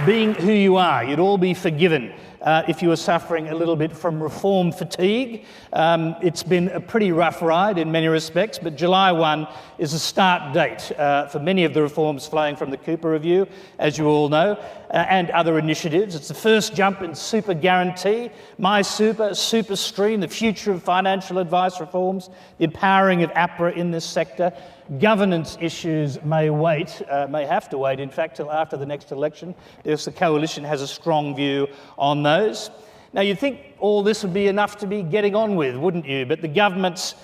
being who you are, you'd all be forgiven if you were suffering a little bit from reform fatigue. It's been a pretty rough ride in many respects, but July 1 is a start date for many of the reforms flowing from the Cooper Review, as you all know, and other initiatives. It's the first jump in super guarantee, My Super, Super Stream, the future of financial advice reforms, the empowering of APRA in this sector. Governance issues may have to wait, in fact, till after the next election, because the Coalition has a strong view on those. Now, you'd think all this would be enough to be getting on with, wouldn't you? But the government's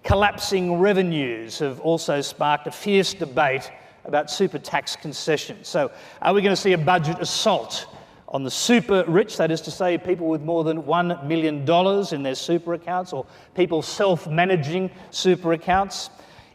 collapsing revenues have also sparked a fierce debate about super tax concessions. So, are we going to see a budget assault on the super rich, that is to say people with more than $1 million in their super accounts, or people self-managing super accounts?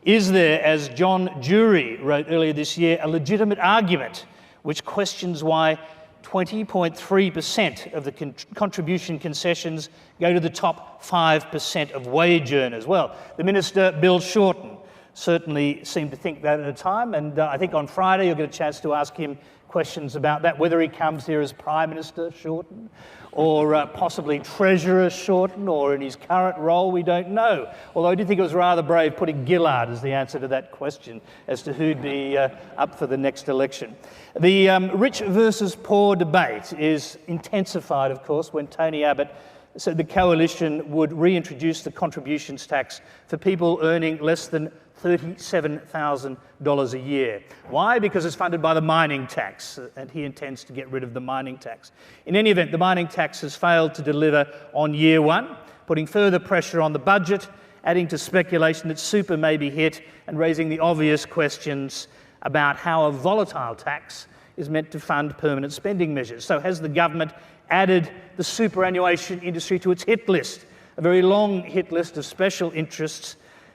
Is there, as John Jury wrote earlier this year, a legitimate argument which questions why 20.3% of the contribution concessions go to the top 5% of wage earners? Well, the Minister, Bill Shorten, certainly seemed to think that at a time, and I think on Friday you'll get a chance to ask him questions about that, whether he comes here as Prime Minister Shorten or possibly Treasurer Shorten, or in his current role, we don't know. Although I do think it was rather brave putting Gillard as the answer to that question as to who'd be up for the next election. The rich versus poor debate is intensified, of course, when Tony Abbott said the Coalition would reintroduce the contributions tax for people earning less than $37,000 a year. Why? Because it's funded by the mining tax, and he intends to get rid of the mining tax. In any event, the mining tax has failed to deliver on year one, putting further pressure on the budget, adding to speculation that super may be hit, and raising the obvious questions about how a volatile tax is meant to fund permanent spending measures. So has the government added the superannuation industry to its hit list, a very long hit list of special interests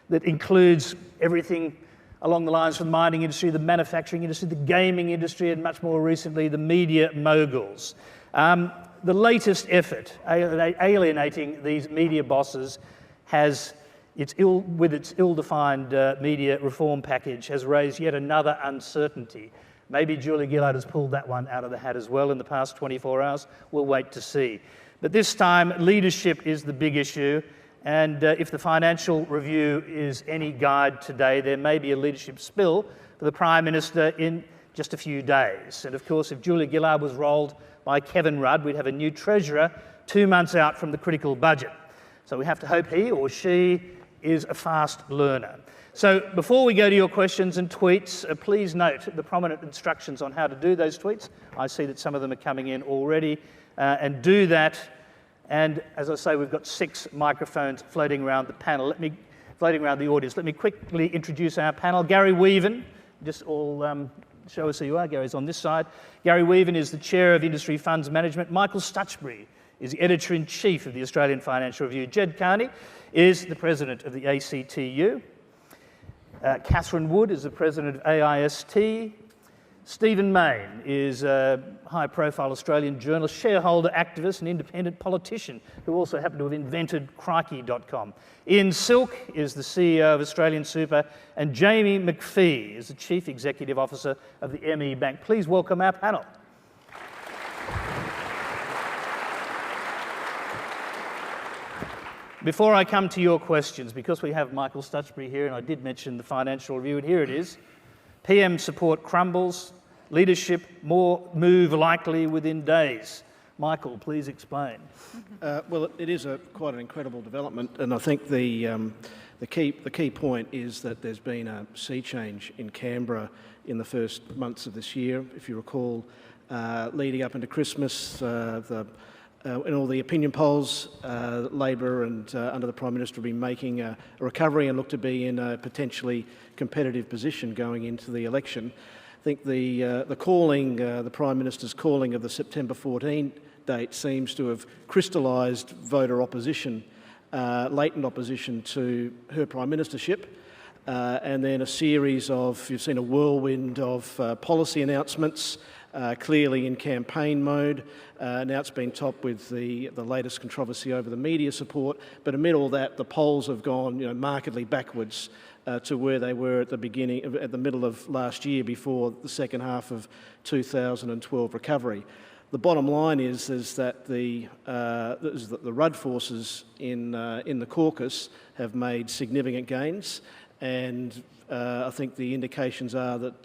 that includes everything along the lines from the mining industry, the manufacturing industry, the gaming industry, and much more recently, the media moguls. The latest effort alienating these media bosses with its ill-defined media reform package, has raised yet another uncertainty. Maybe Julia Gillard has pulled that one out of the hat as well in the past 24 hours. We'll wait to see. But this time, leadership is the big issue. And if the Financial Review is any guide today, there may be a leadership spill for the Prime Minister in just a few days. And of course, if Julia Gillard was rolled by Kevin Rudd, we'd have a new Treasurer 2 months out from the critical budget. So we have to hope he or she is a fast learner. So before we go to your questions and tweets, please note the prominent instructions on how to do those tweets. I see that some of them are coming in already, and do that. And as I say, we've got 6 microphones floating around the panel. Floating around the audience. Let me quickly introduce our panel. Gary Weaven, just all show us who you are. Gary's on this side. Gary Weaven is the Chair of Industry Funds Management. Michael Stutchbury is the Editor-in-Chief of the Australian Financial Review. Jed Carney is the President of the ACTU. Catherine Wood is the President of AIST. Stephen Mayne is a high-profile Australian journalist, shareholder, activist and independent politician who also happened to have invented Crikey.com. Ian Silk is the CEO of Australian Super, and Jamie McPhee is the Chief Executive Officer of the ME Bank. Please welcome our panel. Before I come to your questions, because we have Michael Stutchbury here, and I did mention the Financial Review, and here it is. PM support crumbles, leadership more move likely within days. Michael, please explain. Well, it is quite an incredible development, and I think the key point is that there's been a sea change in Canberra in the first months of this year. If you recall, leading up into Christmas, in all the opinion polls, Labor and under the Prime Minister have been making a recovery and look to be in a potentially competitive position going into the election. I think the Prime Minister's calling of the September 14 date seems to have crystallised voter opposition, latent opposition to her Prime Ministership, and then a series of, you've seen a whirlwind of policy announcements, clearly in campaign mode. Now it's been topped with the latest controversy over the media support, but amid all that, the polls have gone markedly backwards to where they were at the middle of last year before the second half of 2012 recovery. The bottom line is that the Rudd forces in the caucus have made significant gains, and I think the indications are that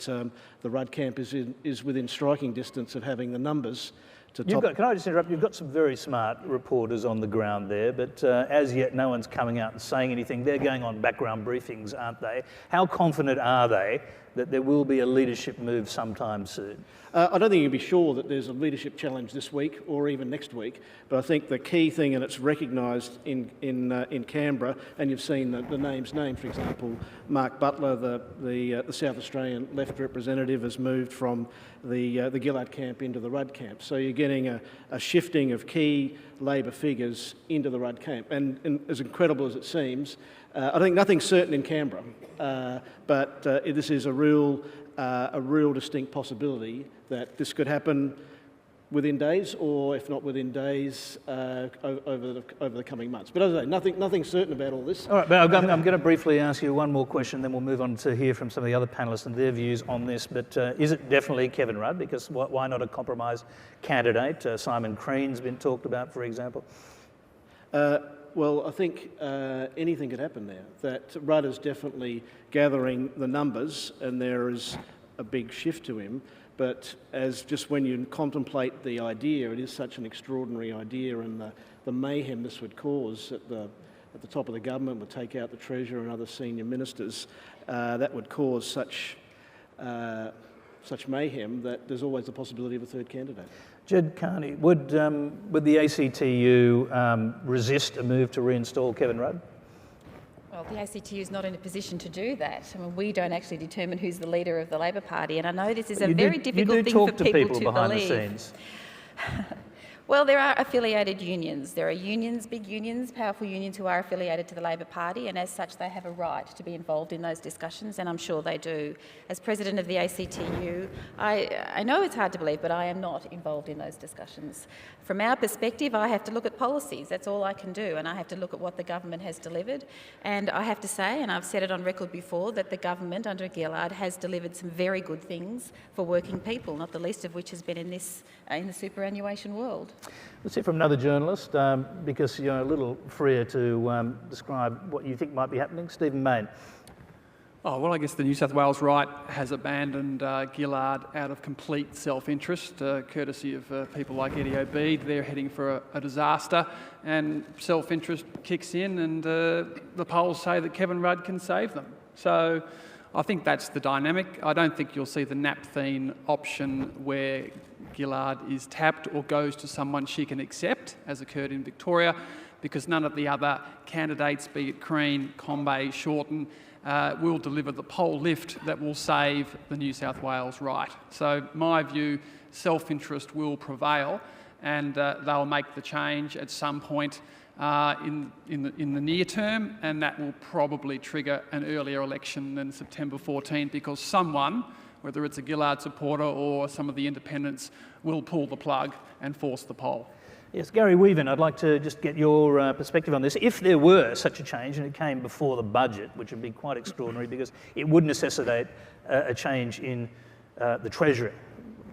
the Rudd camp is within striking distance of having the numbers to top. Can I just interrupt? You've got some very smart reporters on the ground there, but as yet no one's coming out and saying anything. They're going on background briefings, aren't they? How confident are they that there will be a leadership move sometime soon? I don't think you can be sure that there's a leadership challenge this week or even next week, but I think the key thing, and it's recognised in Canberra, and you've seen the names named. For example, Mark Butler, the South Australian left representative, has moved from the Gillard camp into the Rudd camp. So you're getting a shifting of key Labor figures into the Rudd camp, and as incredible as it seems, I think nothing's certain in Canberra, but this is a real distinct possibility that this could happen within days, or if not within days, over the coming months. But as I say, nothing's certain about all this. All right, but I'm going to briefly ask you one more question, then we'll move on to hear from some of the other panellists and their views on this. But is it definitely Kevin Rudd? Because why not a compromise candidate? Simon Crean's been talked about, for example. Well, I think anything could happen there. That Rudd is definitely gathering the numbers, and there is a big shift to him. But just when you contemplate the idea, it is such an extraordinary idea, and the mayhem this would cause at the top of the government would take out the Treasurer and other senior ministers. That would cause such mayhem that there's always the possibility of a third candidate. Jed Carney, would the ACTU resist a move to reinstall Kevin Rudd? Well, the ACTU is not in a position to do that. I mean, we don't actually determine who's the leader of the Labor Party, and I know this is a very difficult thing for people to behind believe. The scenes. Well, there are affiliated unions. There are unions, big unions, powerful unions who are affiliated to the Labor Party, and as such they have a right to be involved in those discussions, and I'm sure they do. As President of the ACTU, I know it's hard to believe, but I am not involved in those discussions. From our perspective, I have to look at policies. That's all I can do, and I have to look at what the government has delivered. And I have to say, and I've said it on record before, that the government under Gillard has delivered some very good things for working people, not the least of which has been in the superannuation world. Let's hear from another journalist, because you're a little freer to describe what you think might be happening. Stephen Mayne. Oh, well, I guess the New South Wales right has abandoned Gillard out of complete self-interest, courtesy of people like Eddie Obeid. They're heading for a disaster, and self-interest kicks in, and the polls say that Kevin Rudd can save them. So I think that's the dynamic. I don't think you'll see the napthine option where Gillard is tapped or goes to someone she can accept, as occurred in Victoria, because none of the other candidates, be it Crean, Combay, Shorten, will deliver the poll lift that will save the New South Wales right. So my view, self-interest will prevail, and they'll make the change at some point in the near term, and that will probably trigger an earlier election than September 14, because someone, whether it's a Gillard supporter or some of the independents, will pull the plug and force the poll. Yes, Gary Weaven, I'd like to just get your perspective on this. If there were such a change and it came before the budget, which would be quite extraordinary because it would necessitate a change in the Treasury,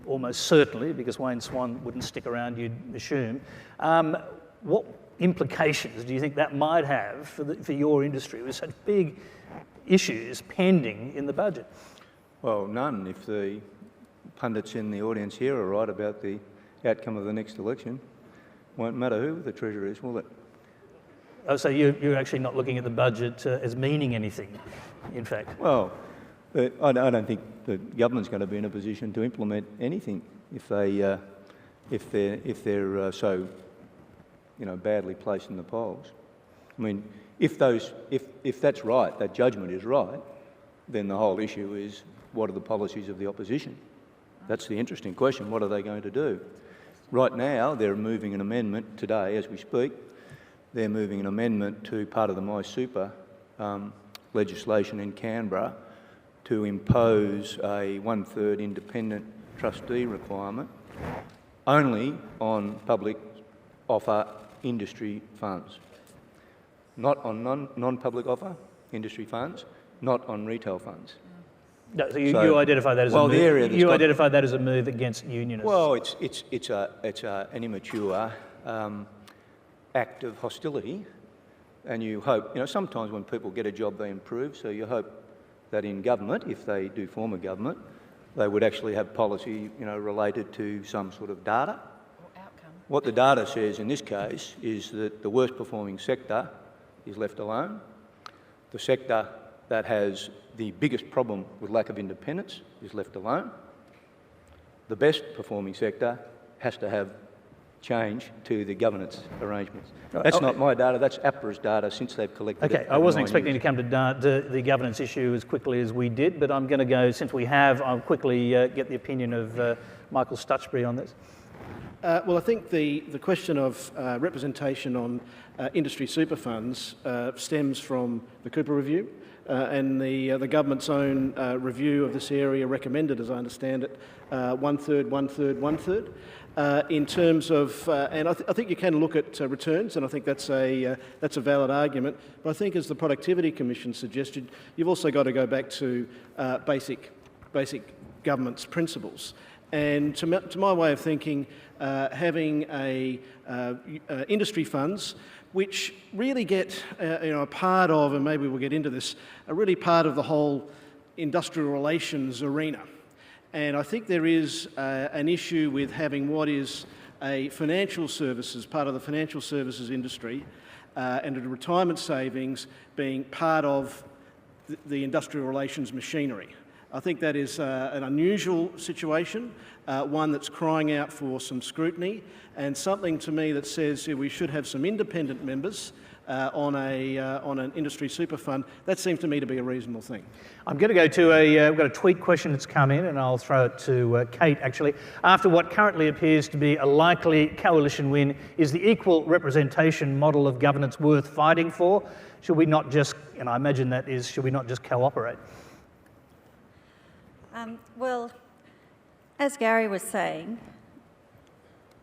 almost certainly, because Wayne Swan wouldn't stick around, you'd assume. What implications do you think that might have for your industry with such big issues pending in the budget? Well, none. If the pundits in the audience here are right about the outcome of the next election, won't matter who the Treasurer is, will it? Oh, so you're actually not looking at the budget as meaning anything, in fact? Well, I don't think the government's going to be in a position to implement anything if they're so, badly placed in the polls. I mean, if that's right, that judgment is right, then the whole issue is, what are the policies of the opposition? That's the interesting question. What are they going to do? Right now, they're moving an amendment today, as we speak. They're moving an amendment to part of the My Super legislation in Canberra to impose a 1/3 independent trustee requirement only on public offer industry funds. Not on non-public offer industry funds, not on retail funds. No, so you identify that as a move. You identify that as a move against unionists. Well, it's an immature act of hostility, and you hope, sometimes when people get a job they improve, so you hope that in government, if they do form a government, they would actually have policy, related to some sort of data. Or outcome. What the data says in this case is that the worst performing sector is left alone. The sector that has the biggest problem with lack of independence is left alone. The best performing sector has to have change to the governance arrangements. That's not my data, that's APRA's data since they've collected it. Okay, I wasn't expecting to come to the governance issue as quickly as we did, but I'm going to go, since we have, I'll quickly get the opinion of Michael Stutchbury on this. Well, I think the question of representation on industry super funds stems from the Cooper Review, and the government's own review of this area recommended, as I understand it, 1/3, 1/3, 1/3. In terms of, and I think you can look at returns, and I think that's a valid argument. But I think, as the Productivity Commission suggested, you've also got to go back to basic governance principles. And to my way of thinking, having industry funds, which really get a part of, and maybe we'll get into this, are really part of the whole industrial relations arena. And I think there is an issue with having what is a financial services, part of the financial services industry, and a retirement savings being part of the industrial relations machinery. I think that is an unusual situation, one that's crying out for some scrutiny, and something to me that says we should have some independent members on an industry super fund. That seems to me to be a reasonable thing. I'm going to go to we've got a tweet question that's come in, and I'll throw it to Kate, actually. After what currently appears to be a likely coalition win, is the equal representation model of governance worth fighting for? Should we not just, and I imagine that is, should we not just cooperate? Well, as Gary was saying,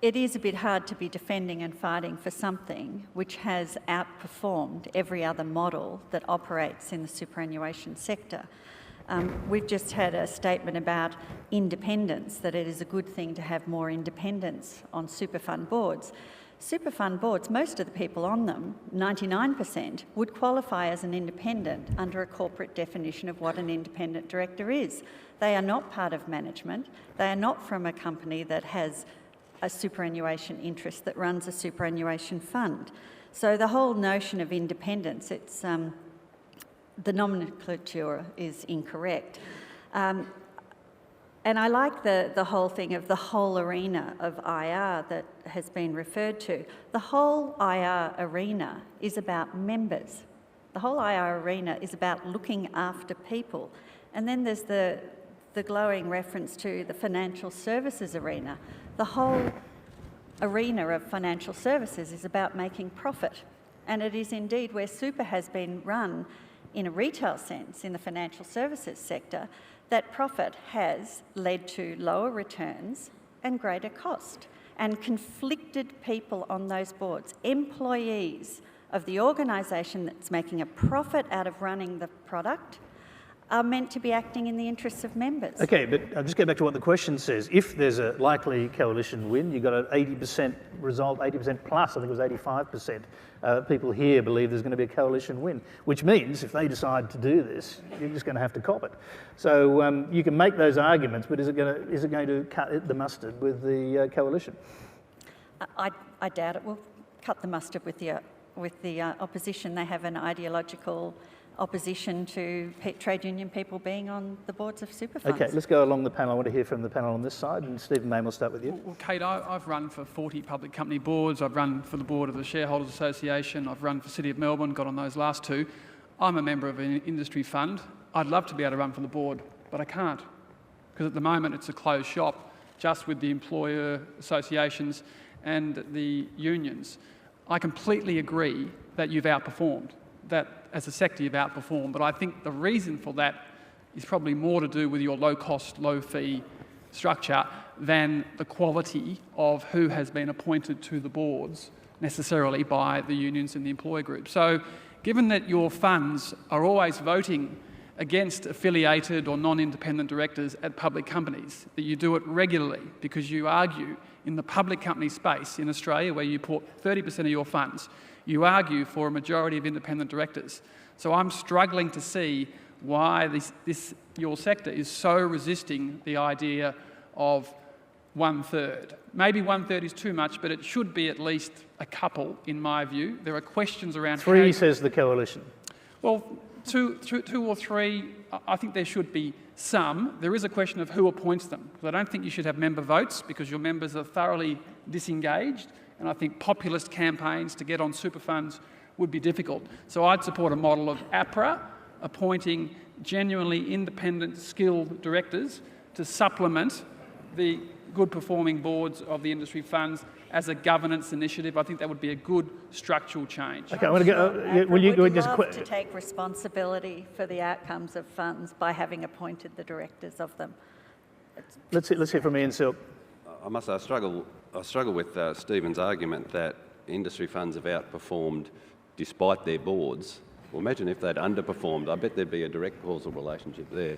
it is a bit hard to be defending and fighting for something which has outperformed every other model that operates in the superannuation sector. We've just had a statement about independence, that it is a good thing to have more independence on super fund boards. Super fund boards, most of the people on them, 99%, would qualify as an independent under a corporate definition of what an independent director is. They are not part of management. They are not from a company that has a superannuation interest that runs a superannuation fund. So the whole notion of independence, it's the nomenclature is incorrect. And I like the whole thing of the whole arena of IR that has been referred to. The whole IR arena is about members. The whole IR arena is about looking after people. And then there's the glowing reference to the financial services arena. The whole arena of financial services is about making profit. And it is indeed where super has been run in a retail sense in the financial services sector, that profit has led to lower returns and greater cost, and conflicted people on those boards, employees of the organisation that's making a profit out of running the product, are meant to be acting in the interests of members. Okay, but I'll just go back to what the question says. If there's a likely coalition win, you've got an 80% result, 80% plus, I think it was 85%. People here believe there's going to be a coalition win, which means if they decide to do this, you're just going to have to cop it. So you can make those arguments, but is it going to cut the mustard with the coalition? I doubt it will cut the mustard with the opposition. They have an ideological opposition to trade union people being on the boards of super funds. Okay, let's go along the panel. I want to hear from the panel on this side, and Stephen Mayne, we'll start with you. Well, Kate, I've run for 40 public company boards. I've run for the board of the Shareholders Association. I've run for City of Melbourne, got on those last two. I'm a member of an industry fund. I'd love to be able to run for the board, but I can't, because at the moment it's a closed shop, just with the employer associations and the unions. I completely agree that you've outperformed, that as a sector you've outperformed, but I think the reason for that is probably more to do with your low-cost, low-fee structure than the quality of who has been appointed to the boards necessarily by the unions and the employer group. So given that your funds are always voting against affiliated or non-independent directors at public companies, that you do it regularly because you argue in the public company space in Australia, where you put 30% of your funds, you argue for a majority of independent directors. So I'm struggling to see why your sector is so resisting the idea of 1/3. Maybe 1/3 is too much, but it should be at least a couple, in my view. There are questions around... Three, says the coalition. Well, two or three, I think there should be some. There is a question of who appoints them. I don't think you should have member votes because your members are thoroughly disengaged, and I think populist campaigns to get on super funds would be difficult. So I'd support a model of APRA appointing genuinely independent, skilled directors to supplement the good-performing boards of the industry funds as a governance initiative. I think that would be a good structural change. Okay, I'm going to go. Would you love to take responsibility for the outcomes of funds by having appointed the directors of them? Let's hear from Ian Silk. I must say, I struggle with Stephen's argument that industry funds have outperformed despite their boards. Well, imagine if they'd underperformed. I bet there'd be a direct causal relationship there.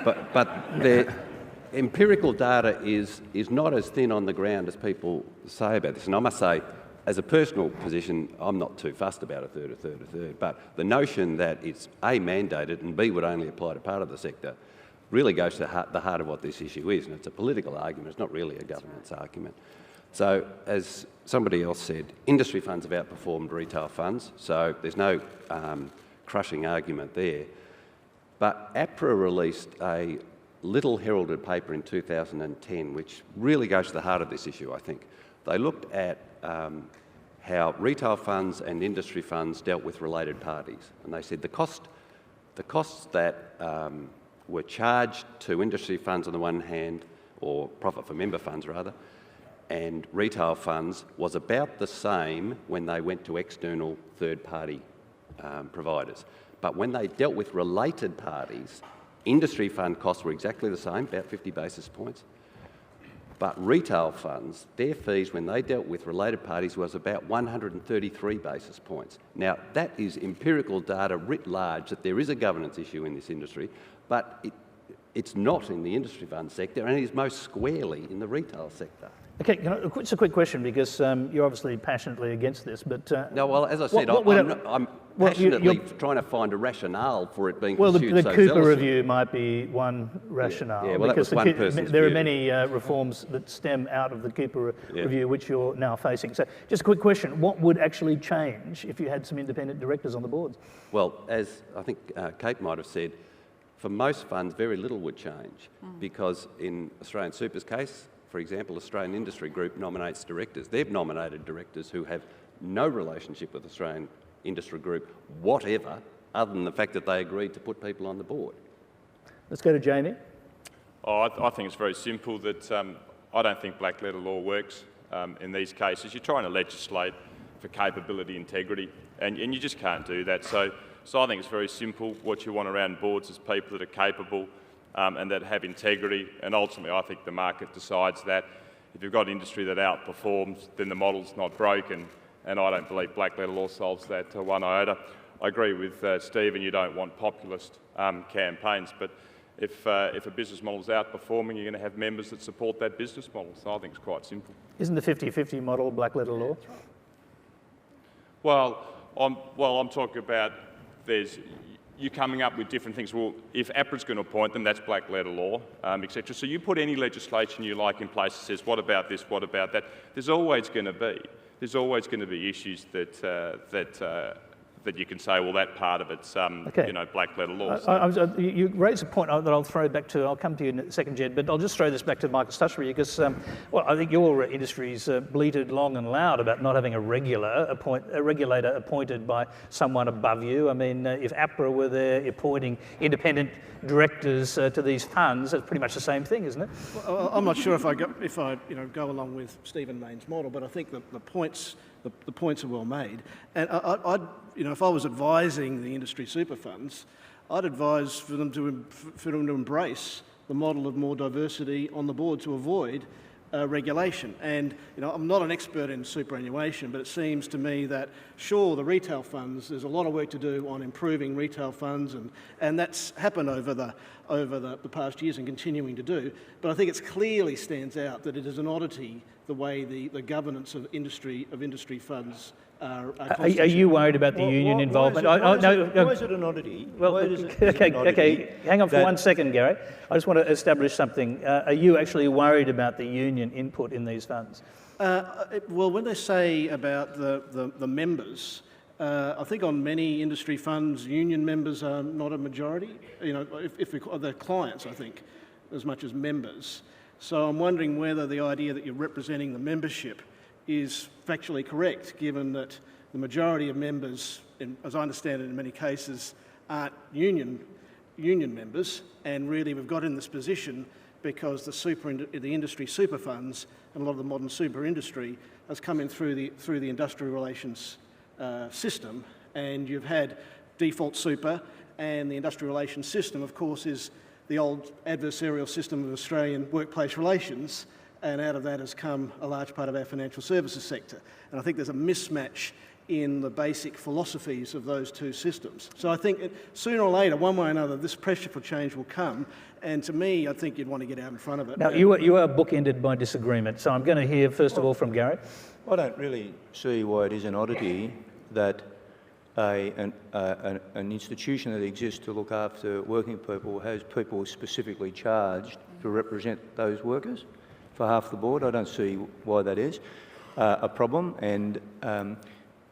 But their empirical data is not as thin on the ground as people say about this. And I must say, as a personal position, I'm not too fussed about a third. But the notion that it's A, mandated, and B, would only apply to part of the sector really goes to the heart of what this issue is. And it's a political argument. It's not really a governance argument. So, as somebody else said, industry funds have outperformed retail funds, so there's no crushing argument there. But APRA released a little heralded paper in 2010, which really goes to the heart of this issue, I think. They looked at how retail funds and industry funds dealt with related parties, and they said the costs that were charged to industry funds on the one hand, or profit for member funds rather, and retail funds was about the same when they went to external third-party providers. But when they dealt with related parties, industry fund costs were exactly the same, about 50 basis points. But retail funds, their fees when they dealt with related parties was about 133 basis points. Now, that is empirical data writ large that there is a governance issue in this industry, but it's not in the industry fund sector, and it is most squarely in the retail sector. Okay, it's a quick question because you're obviously passionately against this, but... no, well, as I said, I'm passionately trying to find a rationale for it being pursued so the Cooper zealously. Review might be one rationale. Yeah, well, because that was one person's there are view. many reforms that stem out of the Cooper Review, which you're now facing. So just a quick question, what would actually change if you had some independent directors on the boards? Well, as I think Kate might have said, for most funds, very little would change because in Australian Super's case, for example, Australian Industry Group nominates directors. They've nominated directors who have no relationship with Australian Industry Group whatever, other than the fact that they agreed to put people on the board. Let's go to Jamie. I think it's very simple that I don't think black letter law works in these cases. You're trying to legislate for capability integrity, and you just can't do that. So I think it's very simple. What you want around boards is people that are capable and that have integrity, and ultimately I think the market decides that. If you've got industry that outperforms, then the model's not broken, and I don't believe black letter law solves that one iota. I agree with Stephen, you don't want populist campaigns, but if a business model is outperforming, you're going to have members that support that business model, so I think it's quite simple. Isn't the 50-50 model black letter law? Well, I'm talking about you're coming up with different things. Well, if APRA's going to appoint them, that's black letter law, etc. So you put any legislation you like in place that says, what about this, what about that? There's always going to be issues that you can say, well, that part of it's, black letter law. So. You raise a point that I'll throw back to, I'll come to you in a second, Jed, but I'll just throw this back to Michael Stutchery because, I think your industry's bleated long and loud about not having a regulator appointed by someone above you. I mean, if APRA were there appointing independent directors to these funds, it's pretty much the same thing, isn't it? Well, I'm not sure if I go along with Stephen Mayne's model, but I think the points are well made. And if I was advising the industry super funds, I'd advise for them to embrace the model of more diversity on the board to avoid regulation. And I'm not an expert in superannuation, but it seems to me that, sure, the retail funds, there's a lot of work to do on improving retail funds, and that's happened over the past years and continuing to do. But I think it clearly stands out that it is an oddity the way the governance of industry funds are Are you worried about the union involvement? Why is it an oddity? Well, okay, hang on for 1 second, Gary. I just want to establish something. Are you actually worried about the union input in these funds? Well, when they say about the members, I think on many industry funds, union members are not a majority. If they're clients, I think, as much as members. So I'm wondering whether the idea that you're representing the membership is factually correct, given that the majority of members, as I understand it in many cases, aren't union members, and really we've got in this position because the industry super funds and a lot of the modern super industry has come in through the industrial relations system, and you've had default super, and the industrial relations system, of course, is the old adversarial system of Australian workplace relations, and out of that has come a large part of our financial services sector. And I think there's a mismatch in the basic philosophies of those two systems. So I think sooner or later, one way or another, this pressure for change will come, and to me, I think you'd want to get out in front of it. Now, you are bookended by disagreement, so I'm going to hear, first of all, from Gary. I don't really see why it is an oddity that an institution that exists to look after working people has people specifically charged to represent those workers for half the board. I don't see why that is a problem, and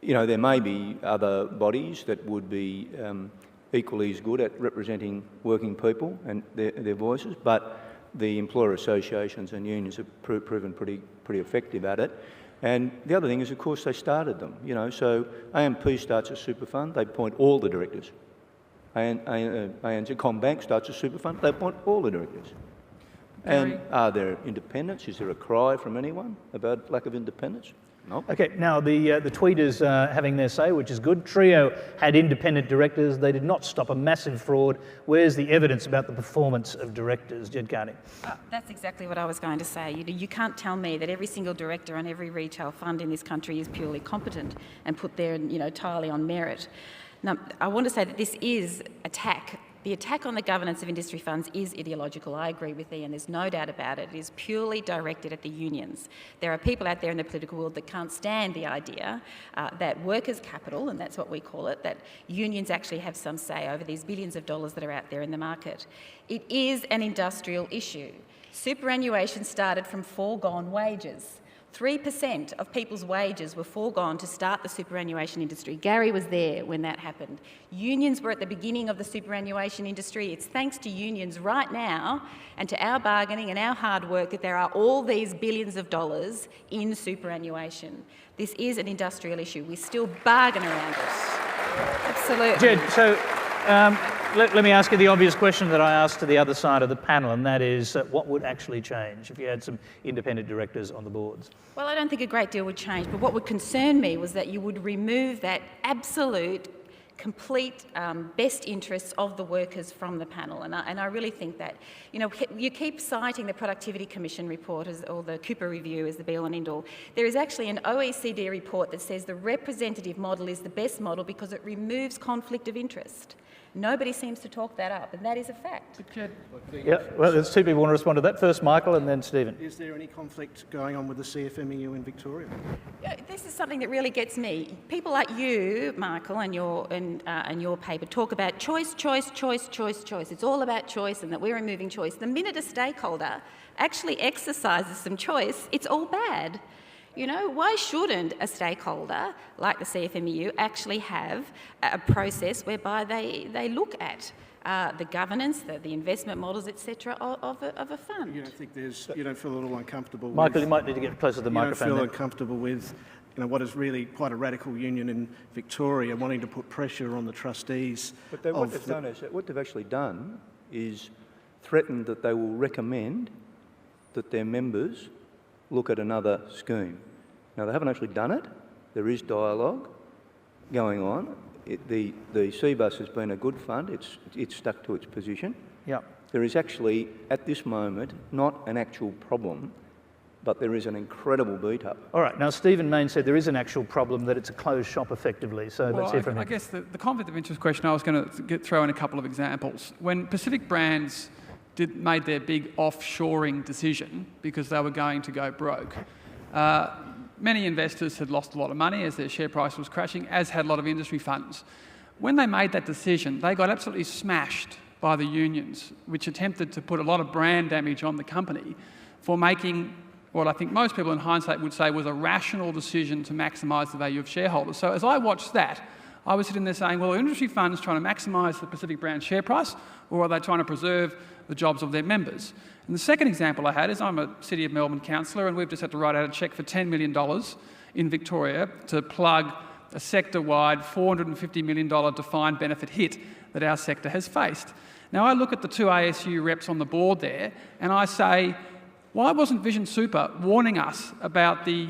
there may be other bodies that would be equally as good at representing working people and their voices, but the employer associations and unions have proven pretty effective at it. And the other thing is, of course, they started them. So AMP starts a super fund, they appoint all the directors. ANZ Combank starts a super fund, they appoint all the directors. And are there independents? Is there a cry from anyone about lack of independence? No. Okay, now the tweeters are having their say, which is good. Trio had independent directors. They did not stop a massive fraud. Where's the evidence about the performance of directors, Jed Carney? That's exactly what I was going to say. You can't tell me that every single director on every retail fund in this country is purely competent and put there, entirely on merit. Now, I want to say that this is the attack on the governance of industry funds is ideological. I agree with Ian, there's no doubt about it. It is purely directed at the unions. There are people out there in the political world that can't stand the idea that workers' capital, and that's what we call it, that unions actually have some say over these billions of dollars that are out there in the market. It is an industrial issue. Superannuation started from foregone wages. 3% of people's wages were foregone to start the superannuation industry. Gary was there when that happened. Unions were at the beginning of the superannuation industry. It's thanks to unions right now and to our bargaining and our hard work that there are all these billions of dollars in superannuation. This is an industrial issue. We still bargain around it. Absolutely. Jed, so let me ask you the obvious question that I asked to the other side of the panel, and that is, what would actually change if you had some independent directors on the boards? Well, I don't think a great deal would change, but what would concern me was that you would remove that absolute, complete best interests of the workers from the panel, and I really think that, you keep citing the Productivity Commission report or the Cooper Review as the be-all and end-all. There is actually an OECD report that says the representative model is the best model because it removes conflict of interest. Nobody seems to talk that up, and that is a fact. Yeah, well, there's two people want to respond to that. First, Michael, and then Stephen. Is there any conflict going on with the CFMEU in Victoria? This is something that really gets me. People like you, Michael, and your paper talk about choice. It's all about choice, and that we're removing choice. The minute a stakeholder actually exercises some choice, it's all bad. Why shouldn't a stakeholder like the CFMEU actually have a process whereby they look at the governance, the investment models, etc., of a fund? You don't feel a little uncomfortable with... Michael, you might need to get closer to the microphone. You don't feel uncomfortable with what is really quite a radical union in Victoria wanting to put pressure on the trustees. But what they've actually done is threatened that they will recommend that their members look at another scheme. Now, they haven't actually done it. There is dialogue going on. The CBUS has been a good fund. It's stuck to its position. Yeah. There is actually, at this moment, not an actual problem but there is an incredible beat-up. All right, now Stephen Mayne said there is an actual problem, that it's a closed shop effectively, so let's hear from him. I guess the conflict of interest question, I was going to throw in a couple of examples. When Pacific Brands made their big offshoring decision because they were going to go broke, many investors had lost a lot of money as their share price was crashing, as had a lot of industry funds. When they made that decision, they got absolutely smashed by the unions, which attempted to put a lot of brand damage on the company for making what I think most people in hindsight would say was a rational decision to maximise the value of shareholders. So as I watched that, I was sitting there saying, well, are industry funds trying to maximise the Pacific Brands share price, or are they trying to preserve the jobs of their members? And the second example I had is I'm a City of Melbourne councillor, and we've just had to write out a cheque for $10 million in Victoria to plug a sector-wide $450 million defined benefit hit that our sector has faced. Now, I look at the two ASU reps on the board there, and I say, why wasn't Vision Super warning us about the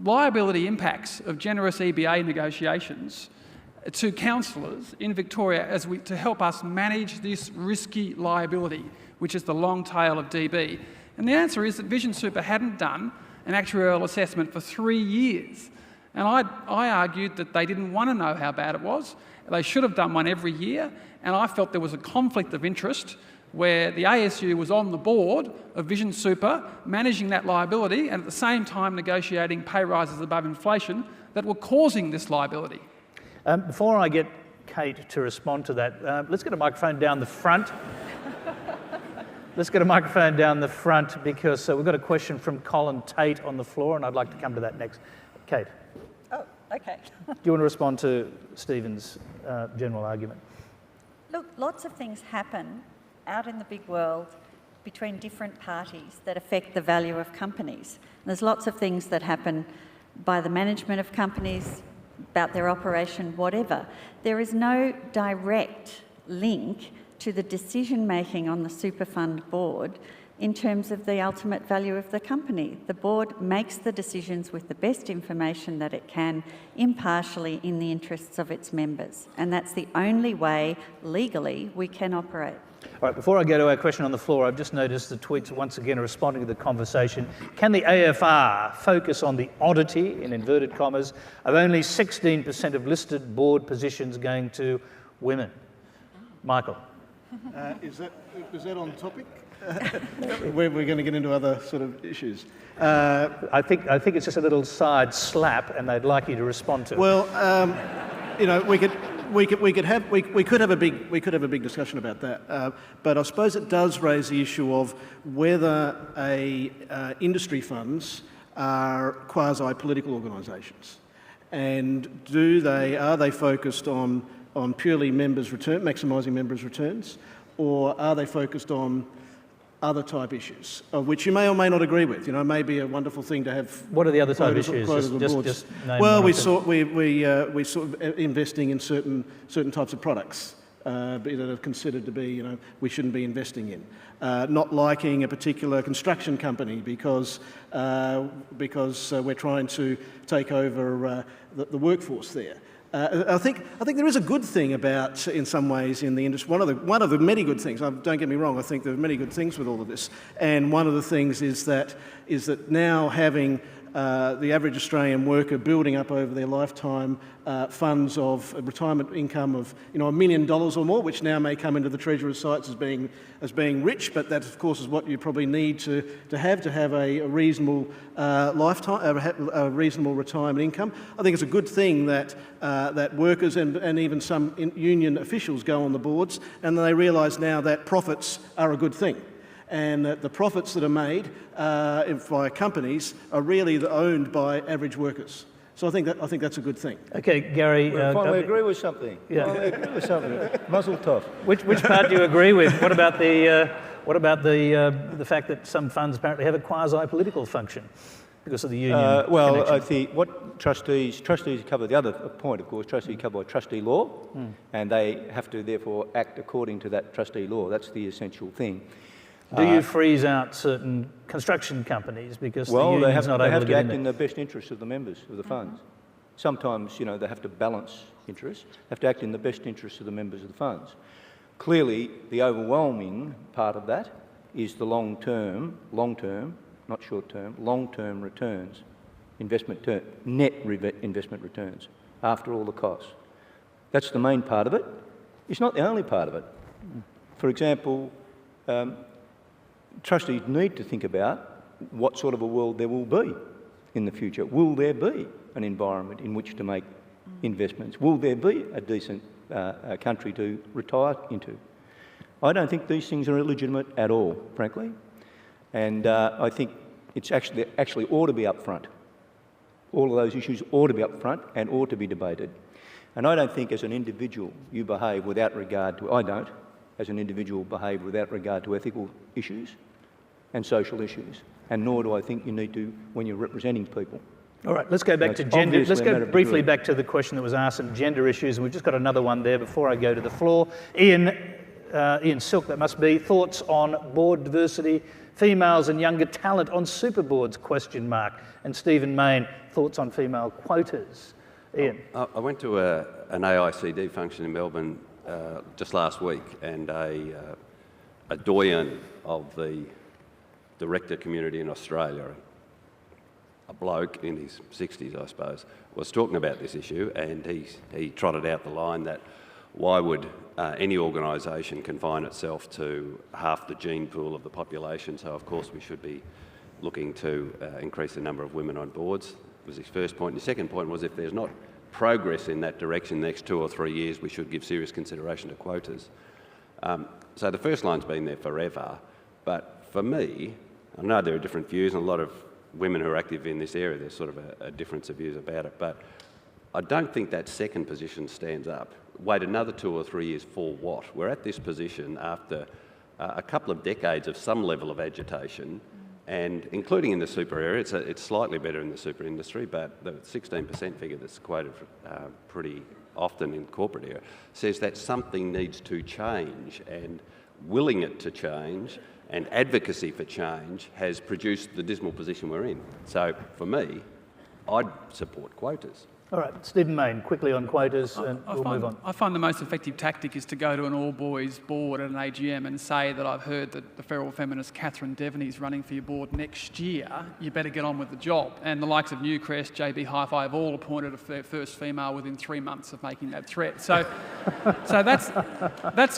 liability impacts of generous EBA negotiations to councillors in Victoria to help us manage this risky liability, which is the long tail of DB? And the answer is that Vision Super hadn't done an actuarial assessment for 3 years. And I argued that they didn't want to know how bad it was. They should have done one every year, and I felt there was a conflict of interest where the ASU was on the board of Vision Super, managing that liability, and at the same time negotiating pay rises above inflation that were causing this liability. Before I get Kate to respond to that, let's get a microphone down the front. Let's get a microphone down the front, because we've got a question from Colin Tate on the floor, and I'd like to come to that next. Kate. Oh, okay. Do you want to respond to Stephen's general argument? Look, lots of things happen out in the big world between different parties that affect the value of companies. And there's lots of things that happen by the management of companies, about their operation, whatever. There is no direct link to the decision-making on the super fund board in terms of the ultimate value of the company. The board makes the decisions with the best information that it can, impartially in the interests of its members. And that's the only way, legally, we can operate. All right, before I go to our question on the floor, I've just noticed the tweets once again are responding to the conversation. Can the AFR focus on the oddity, in inverted commas, of only 16% of listed board positions going to women? Michael. Is that on topic? We're going to get into other sort of issues. I think it's just a little side slap, and they'd like you to respond to it. Well, you know, we could have a big discussion about that. But I suppose it does raise the issue of whether industry funds are quasi-political organisations, and are they focused on purely maximising members' returns, or are they focused on other type issues, of which you may or may not agree with? You know, it may be a wonderful thing to have. What are the other type issues? Just name well, we sort of investing in certain types of products that are considered to be, you know, we shouldn't be investing in. Not liking a particular construction company because we're trying to take over the workforce there. I think there is a good thing about, in some ways, in the industry. One of the many good things. Don't get me wrong. I think there are many good things with all of this. And one of the things is that now having the average Australian worker building up over their lifetime funds of retirement income of $1 million or more, which now may come into the Treasurer's sights as being rich, but that of course is what you probably need to have a reasonable lifetime, a reasonable retirement income. I think it's a good thing that workers and even some union officials go on the boards, and they realise now that profits are a good thing, and that the profits that are made by companies are really owned by average workers. So I think that's a good thing. Okay, Gary. Finally agree with something. Yeah. Finally agree with something. Muzzle tough. Which part do you agree with? What about the fact that some funds apparently have a quasi-political function because of the union connection? I think what trustees cover, the other point, of course, trustees cover by trustee law, and they have to therefore act according to that trustee law. That's the essential thing. Do you freeze out certain construction companies because the union's not able to get in there? They have to act in the best interests of the members of the funds. Sometimes, you know, they have to balance interests. They have to act in the best interests of the members of the funds. Clearly, the overwhelming part of that is the long-term not short-term, long-term returns, net investment returns, after all the costs. That's the main part of it. It's not the only part of it. For example, trustees need to think about what sort of a world there will be in the future. Will there be an environment in which to make investments? Will there be a decent country to retire into? I don't think these things are illegitimate at all, frankly, and I think it's actually ought to be up front. All of those issues ought to be up front and ought to be debated. And I don't think as an individual you behave without regard to, I don't, as an individual behave without regard to ethical issues and social issues, and nor do I think you need to when you're representing people. All right, let's go back to gender. Let's go briefly back to the question that was asked on gender issues, and we've just got another one there before I go to the floor. Ian Silk, that must be, thoughts on board diversity, females and younger talent on super boards, ? And Stephen Mayne, thoughts on female quotas. Ian. I went to an AICD function in Melbourne just last week, and a doyen of the director community in Australia, a bloke in his 60s, I suppose, was talking about this issue, and he trotted out the line that why would any organisation confine itself to half the gene pool of the population? So, of course, we should be looking to increase the number of women on boards, was his first point. And the second point was if there's not progress in that direction in the next 2 or 3 years, we should give serious consideration to quotas. So the first line's been there forever, but for me, I know there are different views, and a lot of women who are active in this area, there's sort of a difference of views about it, but I don't think that second position stands up. Wait another 2 or 3 years for what? We're at this position after a couple of decades of some level of agitation, and including in the super area, it's slightly better in the super industry, but the 16% figure that's quoted pretty often in corporate area says that something needs to change, and willing it to change and advocacy for change has produced the dismal position we're in. So for me, I'd support quotas. All right, Stephen Mayne, quickly on quotas, and we'll move on. I find the most effective tactic is to go to an all-boys board at an AGM and say that I've heard that the federal feminist Catherine Devaney is running for your board next year. You better get on with the job. And the likes of Newcrest, JB Hi-Fi have all appointed a first female within 3 months of making that threat. So that's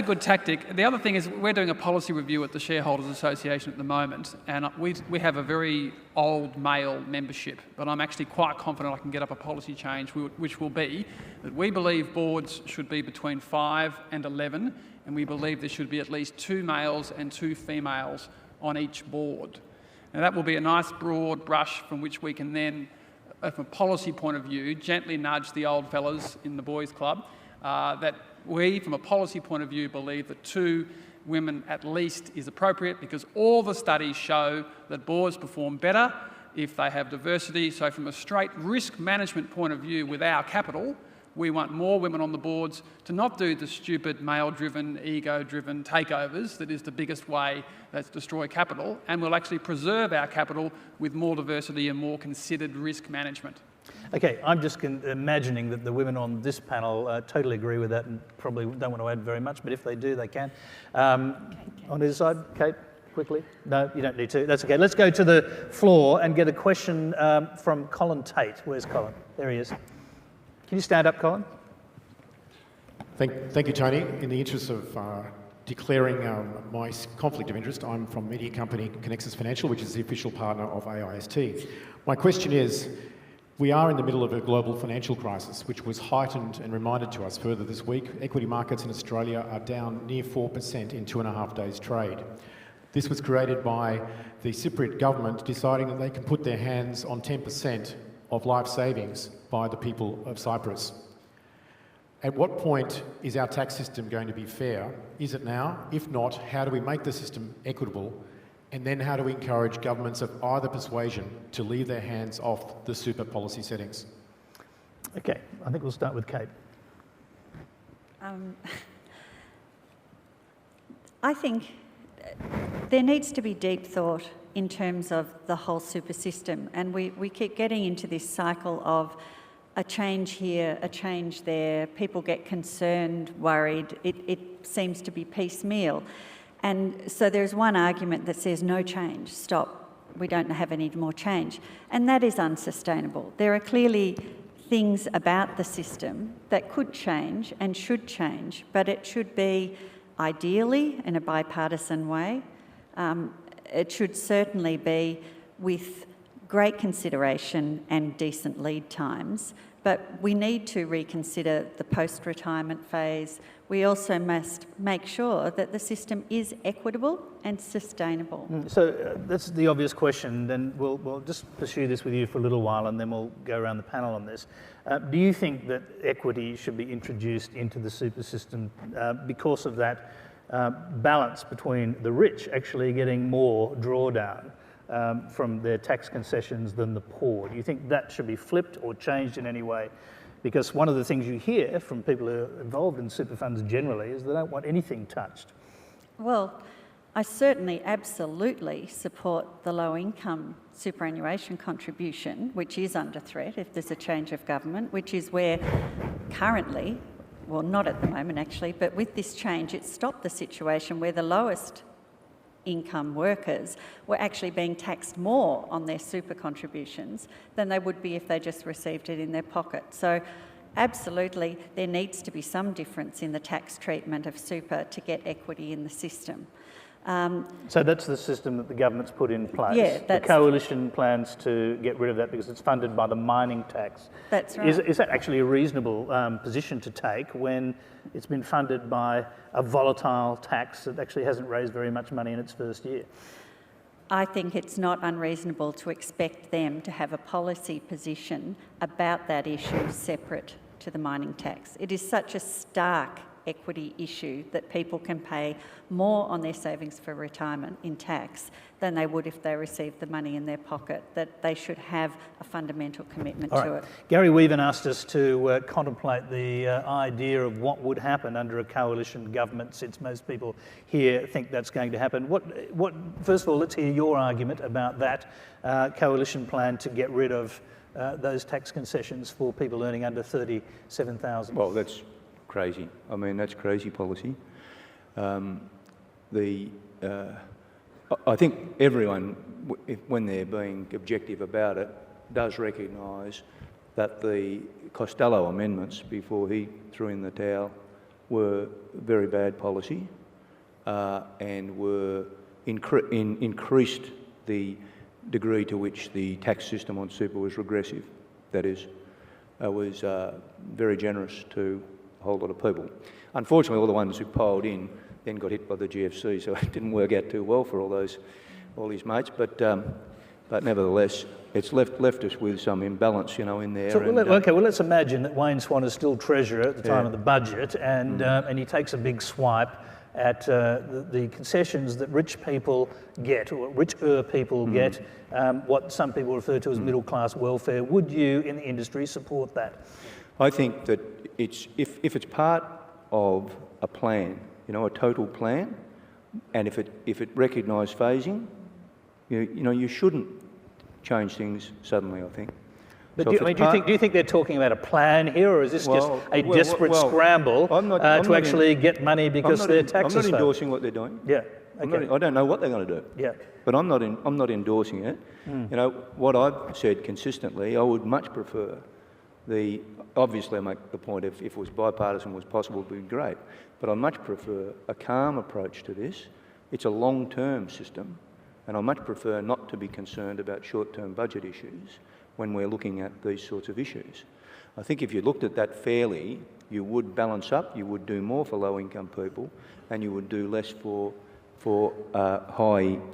a good tactic. The other thing is we're doing a policy review at the Shareholders Association at the moment, and we have a very old male membership, but I'm actually quite confident I can get up a policy change which will be that we believe boards should be between 5 and 11, and we believe there should be at least 2 males and 2 females on each board. Now that will be a nice broad brush from which we can then, from a policy point of view, gently nudge the old fellas in the boys club that we, from a policy point of view, believe that 2 women at least is appropriate, because all the studies show that boards perform better if they have diversity. So from a straight risk management point of view with our capital, we want more women on the boards to not do the stupid male-driven, ego-driven takeovers that is the biggest way that's destroy capital, and we'll actually preserve our capital with more diversity and more considered risk management. Okay, I'm just imagining that the women on this panel totally agree with that and probably don't want to add very much, but if they do, they can. On his side, Kate, quickly? No, you don't need to. That's okay. Let's go to the floor and get a question from Colin Tate. Where's Colin? There he is. Can you stand up, Colin? Thank you, Tony. In the interest of declaring my conflict of interest, I'm from media company Connexus Financial, which is the official partner of AIST. My question is, we are in the middle of a global financial crisis, which was heightened and reminded to us further this week. Equity markets in Australia are down near 4% in 2.5 days' trade. This was created by the Cypriot government deciding that they can put their hands on 10% of life savings by the people of Cyprus. At what point is our tax system going to be fair? Is it now? If not, how do we make the system equitable? And then how do we encourage governments of either persuasion to leave their hands off the super policy settings? Okay, I think we'll start with Kate. I think there needs to be deep thought in terms of the whole super system, and we keep getting into this cycle of a change here, a change there, people get concerned, worried, it seems to be piecemeal. And so there's one argument that says no change, stop, we don't have any more change. And that is unsustainable. There are clearly things about the system that could change and should change, but it should be ideally in a bipartisan way. It should certainly be with great consideration and decent lead times, but we need to reconsider the post-retirement phase. We also must make sure that the system is equitable and sustainable. So that's the obvious question. Then we'll just pursue this with you for a little while and then we'll go around the panel on this. Do you think that equity should be introduced into the super system because of that balance between the rich actually getting more drawdown from their tax concessions than the poor? Do you think that should be flipped or changed in any way? Because one of the things you hear from people who are involved in super funds generally is they don't want anything touched. Well, I certainly absolutely support the low-income superannuation contribution, which is under threat if there's a change of government, which is where currently, well, not at the moment actually, but with this change, it stopped the situation where the lowest income workers were actually being taxed more on their super contributions than they would be if they just received it in their pocket. So absolutely, there needs to be some difference in the tax treatment of super to get equity in the system. So that's the system that the government's put in place. Yeah, the coalition plans to get rid of that because it's funded by the mining tax. That's right. Is that actually a reasonable position to take when it's been funded by a volatile tax that actually hasn't raised very much money in its first year? I think it's not unreasonable to expect them to have a policy position about that issue separate to the mining tax. It is such a stark equity issue that people can pay more on their savings for retirement in tax than they would if they received the money in their pocket, that they should have a fundamental commitment to it. Gary Weaven asked us to contemplate the idea of what would happen under a coalition government, since most people here think that's going to happen. First of all, let's hear your argument about that coalition plan to get rid of those tax concessions for people earning under $37,000. Well, that's crazy. I mean, that's crazy policy. I think everyone, when they're being objective about it, does recognise that the Costello amendments, before he threw in the towel, were very bad policy and were increased the degree to which the tax system on super was regressive. That is, was very generous to a whole lot of people. Unfortunately, all the ones who piled in then got hit by the GFC, so it didn't work out too well for all his mates. But nevertheless, it's left us with some imbalance, in there. So, let's imagine that Wayne Swan is still Treasurer at the time of the budget, and he takes a big swipe at the concessions that rich people get, or richer people get, what some people refer to as middle-class welfare. Would you, in the industry, support that? I think that if it's part of a plan, a total plan, and if it recognised phasing, you shouldn't change things suddenly, I think. But do you think they're talking about a plan here, or is this just a desperate scramble to actually get money because their taxes? I'm not endorsing what they're doing. Yeah. Okay. I don't know what they're going to do. Yeah. But I'm not endorsing it. What I've said consistently, I would much prefer obviously I make the point if it was bipartisan was possible, it would be great. But I much prefer a calm approach to this. It's a long-term system, and I much prefer not to be concerned about short-term budget issues when we're looking at these sorts of issues. I think if you looked at that fairly, you would balance up, you would do more for low-income people, and you would do less for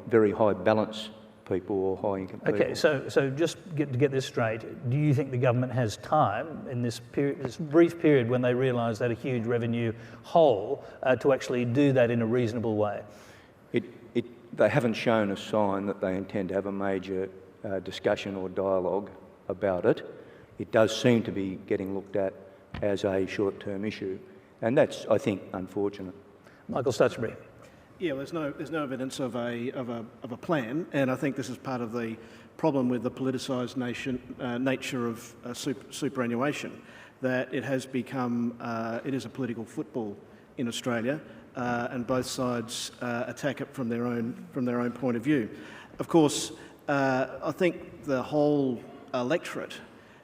very high balance people or high-income people. Okay, so just to get this straight, do you think the government has time in this brief period when they realise that a huge revenue hole to actually do that in a reasonable way? They haven't shown a sign that they intend to have a major discussion or dialogue about it. It does seem to be getting looked at as a short-term issue, and that's, I think, unfortunate. Michael Stutchbury. Yeah, there's no evidence of a plan, and I think this is part of the problem with the politicised nature of superannuation, that it has become it is a political football in Australia, and both sides attack it from their own point of view. Of course, I think the whole electorate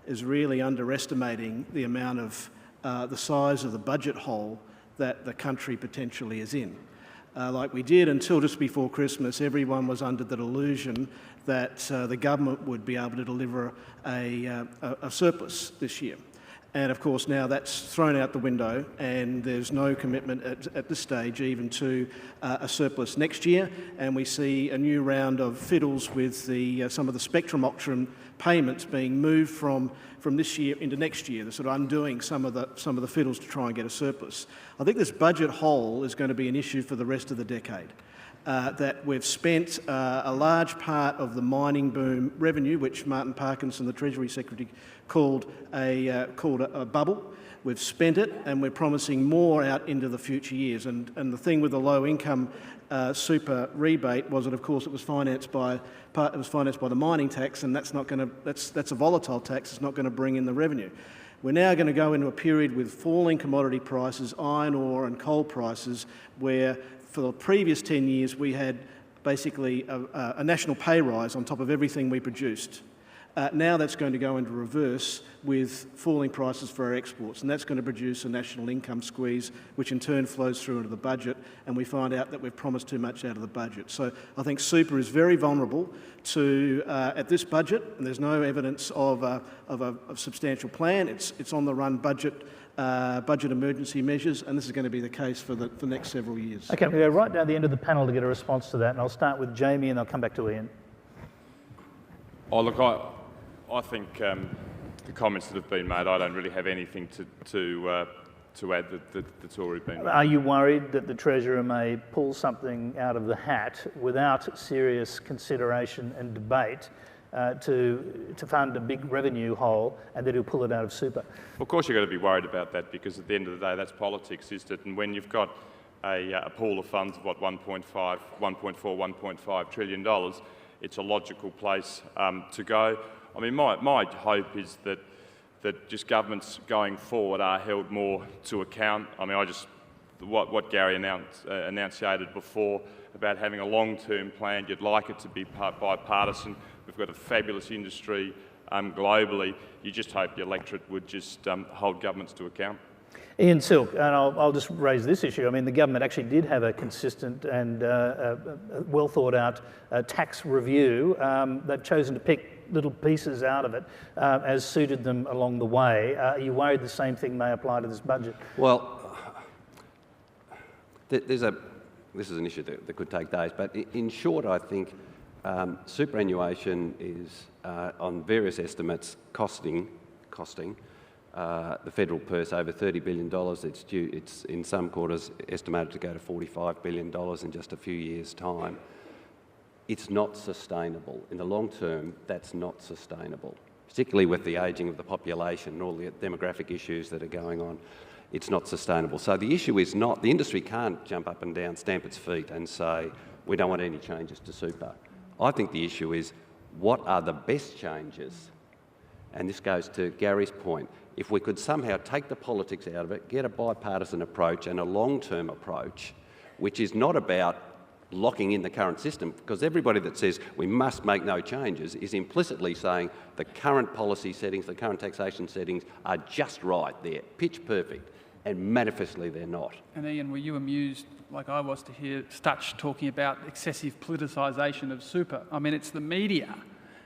is really underestimating the amount of the size of the budget hole that the country potentially is in. Like we did until just before Christmas, everyone was under the delusion that the government would be able to deliver a surplus this year. And of course now that's thrown out the window, and there's no commitment at this stage even to a surplus next year, and we see a new round of fiddles with some of the spectrum auction payments being moved from this year into next year. They're sort of undoing some of the fiddles to try and get a surplus. I think this budget hole is going to be an issue for the rest of the decade. That we've spent a large part of the mining boom revenue, which Martin Parkinson, the Treasury Secretary, called a bubble. We've spent it, and we're promising more out into the future years. And the thing with the low income super rebate was that, of course, it was financed by the mining tax, and that's a volatile tax. It's not going to bring in the revenue. We're now going to go into a period with falling commodity prices, iron ore and coal prices, where for the previous 10 years we had basically a national pay rise on top of everything we produced. Now that's going to go into reverse with falling prices for our exports, and that's going to produce a national income squeeze, which in turn flows through into the budget, and we find out that we've promised too much out of the budget. So I think super is very vulnerable to, at this budget, and there's no evidence of a substantial plan. It's on the run budget emergency measures, and this is going to be the case for the next several years. Okay, we'll go right down the end of the panel to get a response to that, and I'll start with Jamie and I'll come back to Ian. Oh, look, I think the comments that have been made, I don't really have anything to add that's already been made. Are you worried that the Treasurer may pull something out of the hat without serious consideration and debate to fund a big revenue hole, and that he'll pull it out of super? Of course you've got to be worried about that, because at the end of the day that's politics, isn't it? And when you've got a pool of funds of what, $1.5 trillion, it's a logical place to go. I mean, my hope is that just governments going forward are held more to account. I mean, what Gary enunciated before about having a long-term plan, you'd like it to be bipartisan. We've got a fabulous industry globally. You just hope the electorate would just hold governments to account. Ian Silk, and I'll just raise this issue. I mean, the government actually did have a consistent and well thought out tax review. They've chosen to pick little pieces out of it as suited them along the way. Are you worried the same thing may apply to this budget? Well, this is an issue that could take days, but in short, I think superannuation is, on various estimates, costing the federal purse over $30 billion. It's in some quarters estimated to go to $45 billion in just a few years' time. It's not sustainable. In the long term, that's not sustainable, particularly with the ageing of the population and all the demographic issues that are going on. It's not sustainable. So the issue is not, the industry can't jump up and down, stamp its feet and say, we don't want any changes to super. I think the issue is, what are the best changes? And this goes to Gary's point. If we could somehow take the politics out of it, get a bipartisan approach and a long-term approach, which is not about locking in the current system, because everybody that says we must make no changes is implicitly saying the current policy settings, the current taxation settings are just right. They're pitch perfect, and manifestly they're not. And Ian, were you amused, like I was, to hear Stutch talking about excessive politicisation of super? I mean, it's the media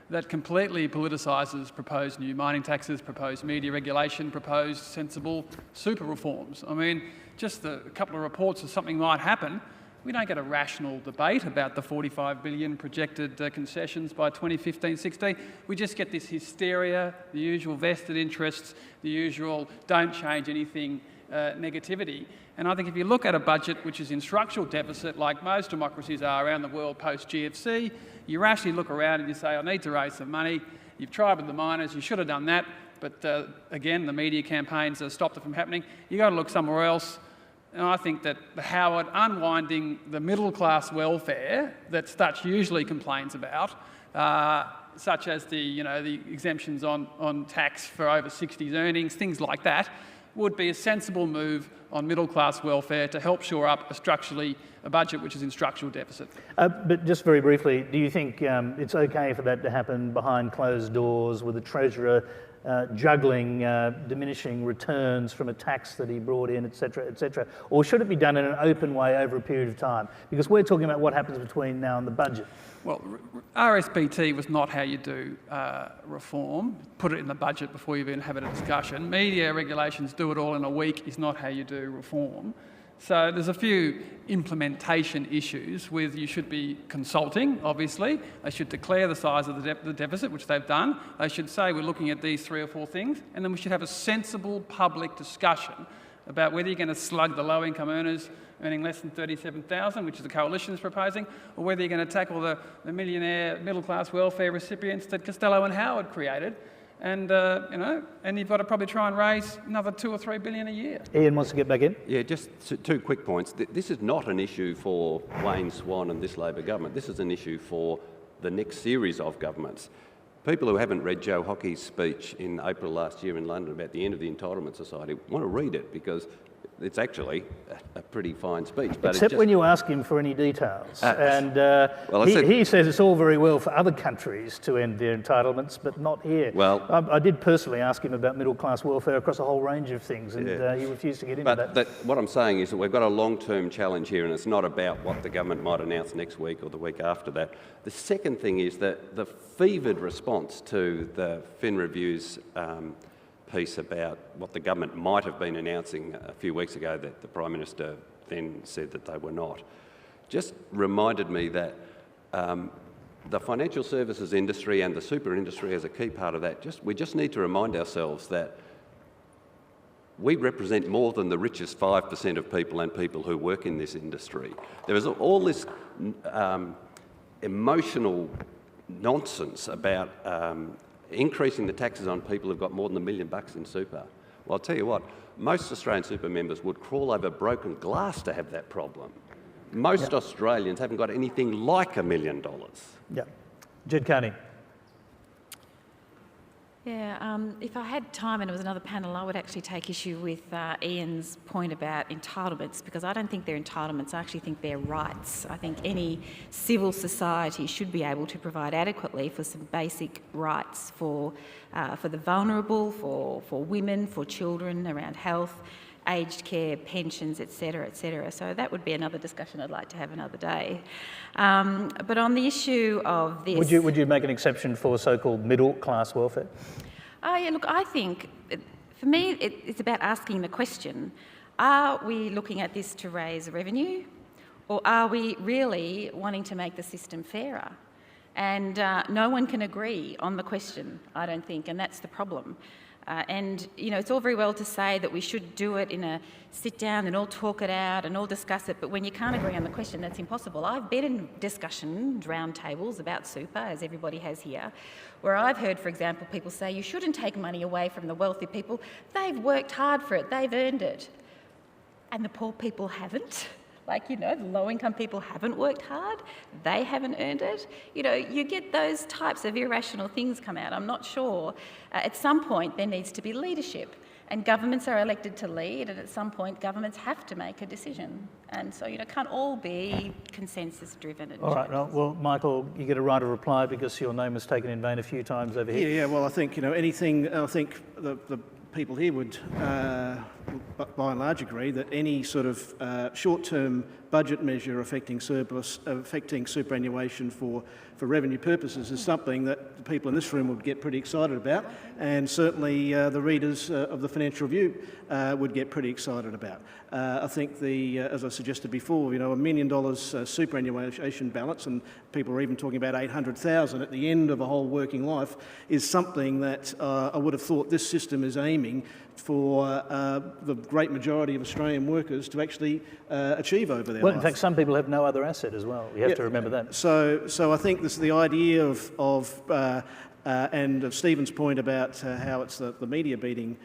that completely politicises proposed new mining taxes, proposed media regulation, proposed sensible super reforms. I mean, just a couple of reports of something might happen. We don't get a rational debate about the $45 billion projected concessions by 2015-16. We just get this hysteria, the usual vested interests, the usual don't change anything negativity. And I think if you look at a budget which is in structural deficit, like most democracies are around the world post-GFC, you rationally look around and you say, I need to raise some money. You've tried with the miners, you should have done that. But again, the media campaigns have stopped it from happening. You've got to look somewhere else. And I think that Howard unwinding the middle-class welfare that Stutch usually complains about, such as the exemptions on tax for over 60s earnings, things like that, would be a sensible move on middle-class welfare to help shore up a budget which is in structural deficit. But just very briefly, do you think it's okay for that to happen behind closed doors with the Treasurer juggling diminishing returns from a tax that he brought in, etc., etc.? Or should it be done in an open way over a period of time? Because we're talking about what happens between now and the budget. Well, RSPT was not how you do reform. Put it in the budget before you even have a discussion. Media regulations do it all in a week is not how you do reform. So there's a few implementation issues with you should be consulting, obviously. They should declare the size of the deficit, which they've done. They should say we're looking at these 3 or 4 things, and then we should have a sensible public discussion about whether you're going to slug the low-income earners earning less than $37,000, which is the coalition is proposing, or whether you're going to tackle the millionaire middle-class welfare recipients that Costello and Howard created. And, and you've got to probably try and raise another $2 or $3 billion a year. Ian wants to get back in. Yeah, just 2 quick points. This is not an issue for Wayne Swan and this Labor government. This is an issue for the next series of governments. People who haven't read Joe Hockey's speech in April last year in London about the end of the Entitlement Society want to read it because it's actually a pretty fine speech. But Except when you ask him for any details. Well, he says it's all very well for other countries to end their entitlements, but not here. Well, I did personally ask him about middle-class welfare across a whole range of things, and he refused to get into that. What I'm saying is that we've got a long-term challenge here, and it's not about what the government might announce next week or the week after that. The second thing is that the fevered response to the Fin Review's piece about what the government might have been announcing a few weeks ago that the Prime Minister then said that they were not, just reminded me that the financial services industry and the super industry as a key part of that, we just need to remind ourselves that we represent more than the richest 5% of people and people who work in this industry. There is all this emotional nonsense about increasing the taxes on people who've got more than $1 million in super. Well, I'll tell you what, most Australian super members would crawl over broken glass to have that problem. Most Australians haven't got anything like $1 million. Yeah. Jed Carney. Yeah, if I had time and it was another panel, I would actually take issue with Ian's point about entitlements, because I don't think they're entitlements, I actually think they're rights. I think any civil society should be able to provide adequately for some basic rights for the vulnerable, for women, for children, around health, aged care, pensions, etc., etc. So that would be another discussion I'd like to have another day. But on the issue of this... Would you make an exception for so-called middle-class welfare? Yeah, look, I think, for me, it's about asking the question, are we looking at this to raise revenue, or are we really wanting to make the system fairer? And no one can agree on the question, I don't think, and that's the problem. And, you know, it's all very well to say that we should do it in a sit down and all talk it out and all discuss it, but when you can't agree on the question, that's impossible. I've been in discussion, round tables about super, as everybody has here, where I've heard, for example, people say you shouldn't take money away from the wealthy people. They've worked hard for it, they've earned it. And the poor people haven't. Like, you know, the low-income people haven't worked hard, they haven't earned it. You know, you get those types of irrational things come out. I'm not sure. At some point, there needs to be leadership. And governments are elected to lead, and at some point, governments have to make a decision. And so, you know, it can't all be consensus-driven. All right, well, Michael, you get a right of reply because your name was taken in vain a few times over here. Yeah, well, I think, you know, I think the people here would, by and large, agree that any sort of short-term budget measure affecting superannuation for revenue purposes is something that the people in this room would get pretty excited about, and certainly the readers of the Financial Review would get pretty excited about. I think as I suggested before, you know, $1 million superannuation balance, and people are even talking about 800,000 at the end of a whole working life, is something that I would have thought this system is aiming for the great majority of Australian workers to actually achieve over their life. In fact, some people have no other asset as well. You have to remember that. So I think this is the idea and of Stephen's point about how it's the media beating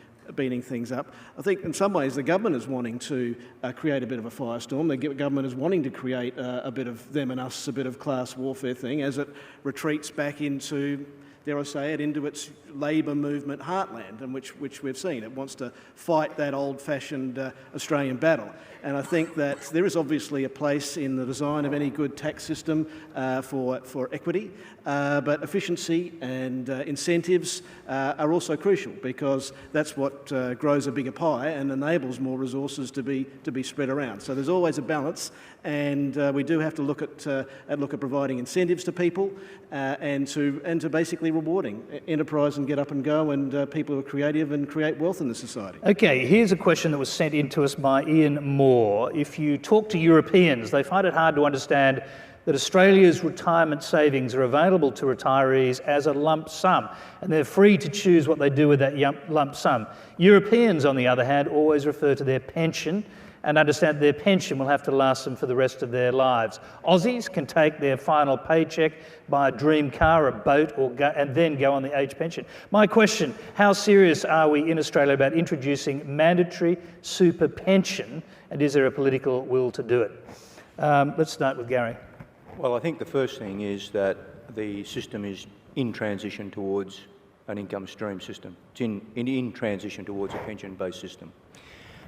things up. I think in some ways the government is wanting to create a bit of a firestorm. The government is wanting to create a bit of them and us, a bit of class warfare thing as it retreats back into dare I say it, into its Labor movement heartland, and which we've seen. It wants to fight that old-fashioned Australian battle. And I think that there is obviously a place in the design of any good tax system for equity, but efficiency and incentives are also crucial, because that's what grows a bigger pie and enables more resources to be spread around. So there's always a balance, and we do have to look at providing incentives to people and to basically rewarding enterprise and get up and go, and people who are creative and create wealth in the society. Okay, here's a question that was sent in to us by Ian Moore. If you talk to Europeans, they find it hard to understand that Australia's retirement savings are available to retirees as a lump sum, and they're free to choose what they do with that lump sum. Europeans, on the other hand, always refer to their pension and understand their pension will have to last them for the rest of their lives. Aussies can take their final paycheck, buy a dream car, a boat, and then go on the age pension. My question, how serious are we in Australia about introducing mandatory super pension, and is there a political will to do it? Let's start with Gary. Well, I think the first thing is that the system is in transition towards an income stream system. It's in transition towards a pension-based system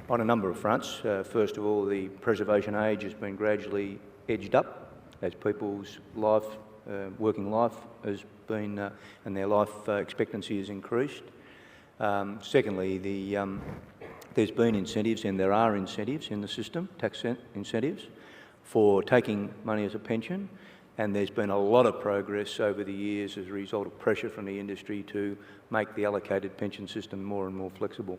on a number of fronts. First of all, the preservation age has been gradually edged up as people's working life has been, and their life expectancy has increased. Secondly, there's been incentives, and there are incentives in the system, tax incentives, for taking money as a pension, and there's been a lot of progress over the years as a result of pressure from the industry to make the allocated pension system more and more flexible.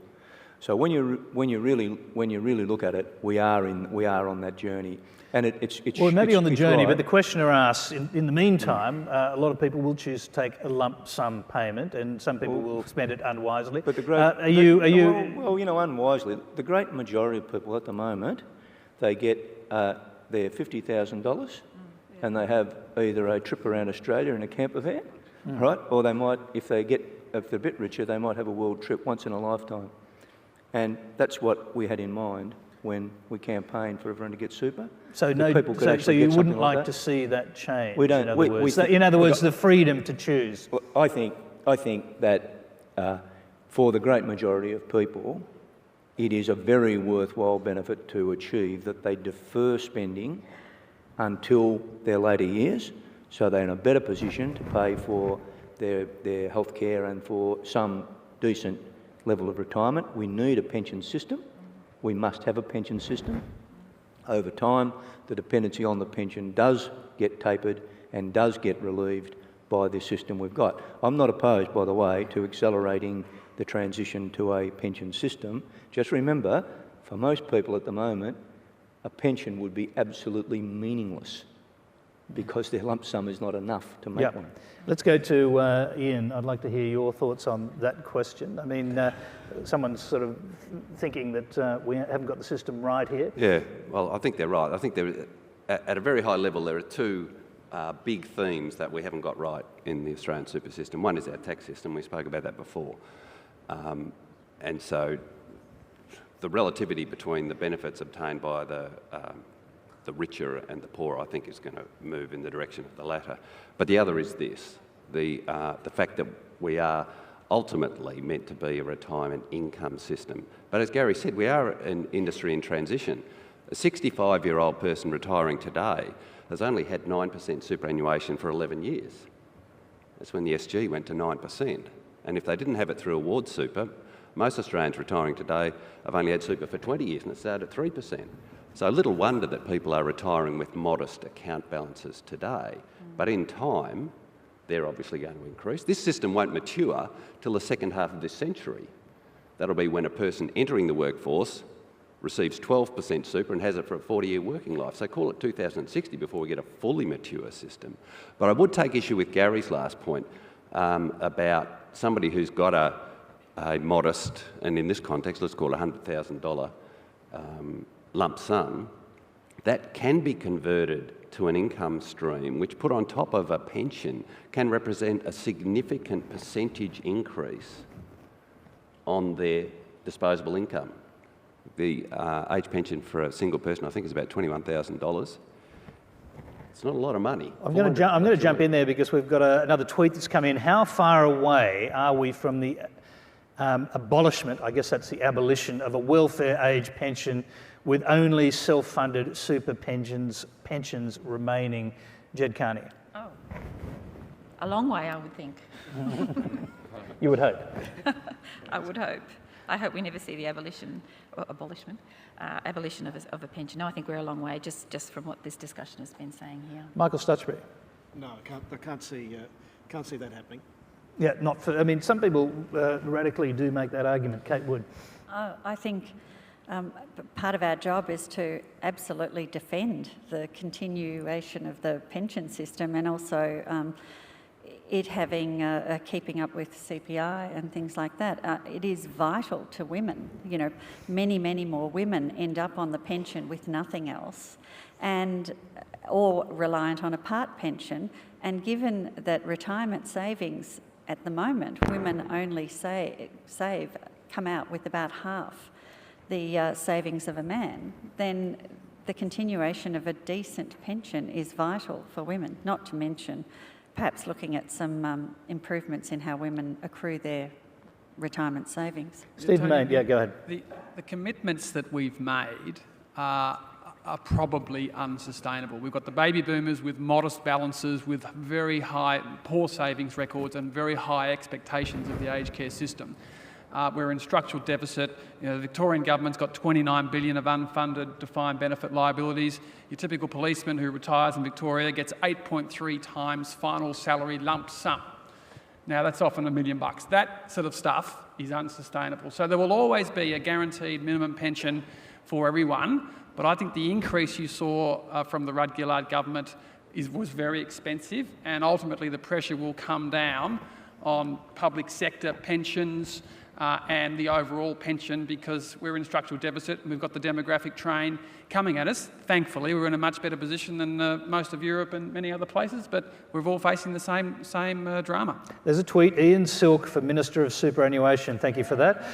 So when you really look at it, we are on that journey, and it's well, maybe on the journey, right. But the questioner asks, in the meantime, a lot of people will choose to take a lump sum payment, and some people will spend it unwisely. But unwisely. The great majority of people at the moment, they get their $50,000, and they have either a trip around Australia in a camper van, right? Or they might, if they're a bit richer, they might have a world trip once in a lifetime. And that's what we had in mind when we campaigned for everyone to get super. So you wouldn't like to see that change? We don't. In other words, the freedom to choose. Well, I think that for the great majority of people, it is a very worthwhile benefit to achieve that they defer spending until their later years, so they're in a better position to pay for their health care and for some decent level of retirement. We need a pension system. We must have a pension system. Over time, the dependency on the pension does get tapered and does get relieved by the system we've got. I'm not opposed, by the way, to accelerating the transition to a pension system. Just remember, for most people at the moment, a pension would be absolutely meaningless because their lump sum is not enough to make one. Let's go to Ian. I'd like to hear your thoughts on that question. I mean, someone's sort of thinking that we haven't got the system right here. Yeah, well, I think they're right. I think at a very high level, there are two big themes that we haven't got right in the Australian super system. One is our tax system. We spoke about that before. And so the relativity between the benefits obtained by the richer and the poorer, I think, is going to move in the direction of the latter. But the other is this, the fact that we are ultimately meant to be a retirement income system. But as Gary said, we are an industry in transition. A 65-year-old person retiring today has only had 9% superannuation for 11 years. That's when the SG went to 9%. And if they didn't have it through award super, most Australians retiring today have only had super for 20 years, and it started at 3%. So little wonder that people are retiring with modest account balances today. But in time, they're obviously going to increase. This system won't mature till the second half of this century. That'll be when a person entering the workforce receives 12% super and has it for a 40-year working life. So call it 2060 before we get a fully mature system. But I would take issue with Gary's last point about somebody who's got a modest, and in this context, let's call it $100,000 lump sum, that can be converted to an income stream which, put on top of a pension, can represent a significant percentage increase on their disposable income. The age pension for a single person, I think, is about $21,000. It's not a lot of money. I'm going to jump in there because we've got another tweet that's come in. How far away are we from the abolishment, I guess that's the abolition, of a welfare age pension with only self-funded super pensions remaining? Jed Carney. Oh, a long way, I would think. You would hope. I would hope. I hope we never see the abolition of a pension. No, I think we're a long way, just from what this discussion has been saying here. Michael Stutchbury. No, I can't see that happening. Yeah, not for. I mean, some people radically do make that argument. Kate Wood. I think part of our job is to absolutely defend the continuation of the pension system, and also it having keeping up with CPI and things like that. It is vital to women. You know, many more women end up on the pension with nothing else, or reliant on a part pension. And given that retirement savings at the moment, women only come out with about half the savings of a man, then the continuation of a decent pension is vital for women, not to mention perhaps looking at some improvements in how women accrue their retirement savings. Stephen Mayne, yeah, go ahead. The commitments that we've made are probably unsustainable. We've got the baby boomers with modest balances, with very high, poor savings records and very high expectations of the aged care system. We're in structural deficit. You know, the Victorian government's got $29 billion of unfunded defined benefit liabilities. Your typical policeman who retires in Victoria gets 8.3 times final salary lump sum. Now, that's often $1 million. That sort of stuff is unsustainable. So there will always be a guaranteed minimum pension for everyone, but I think the increase you saw from the Rudd-Gillard government was very expensive, and ultimately the pressure will come down on public sector pensions and the overall pension, because we're in structural deficit and we've got the demographic train coming at us. Thankfully, we're in a much better position than most of Europe and many other places, but we're all facing the same drama. There's a tweet, Ian Silk for Minister of Superannuation. Thank you for that.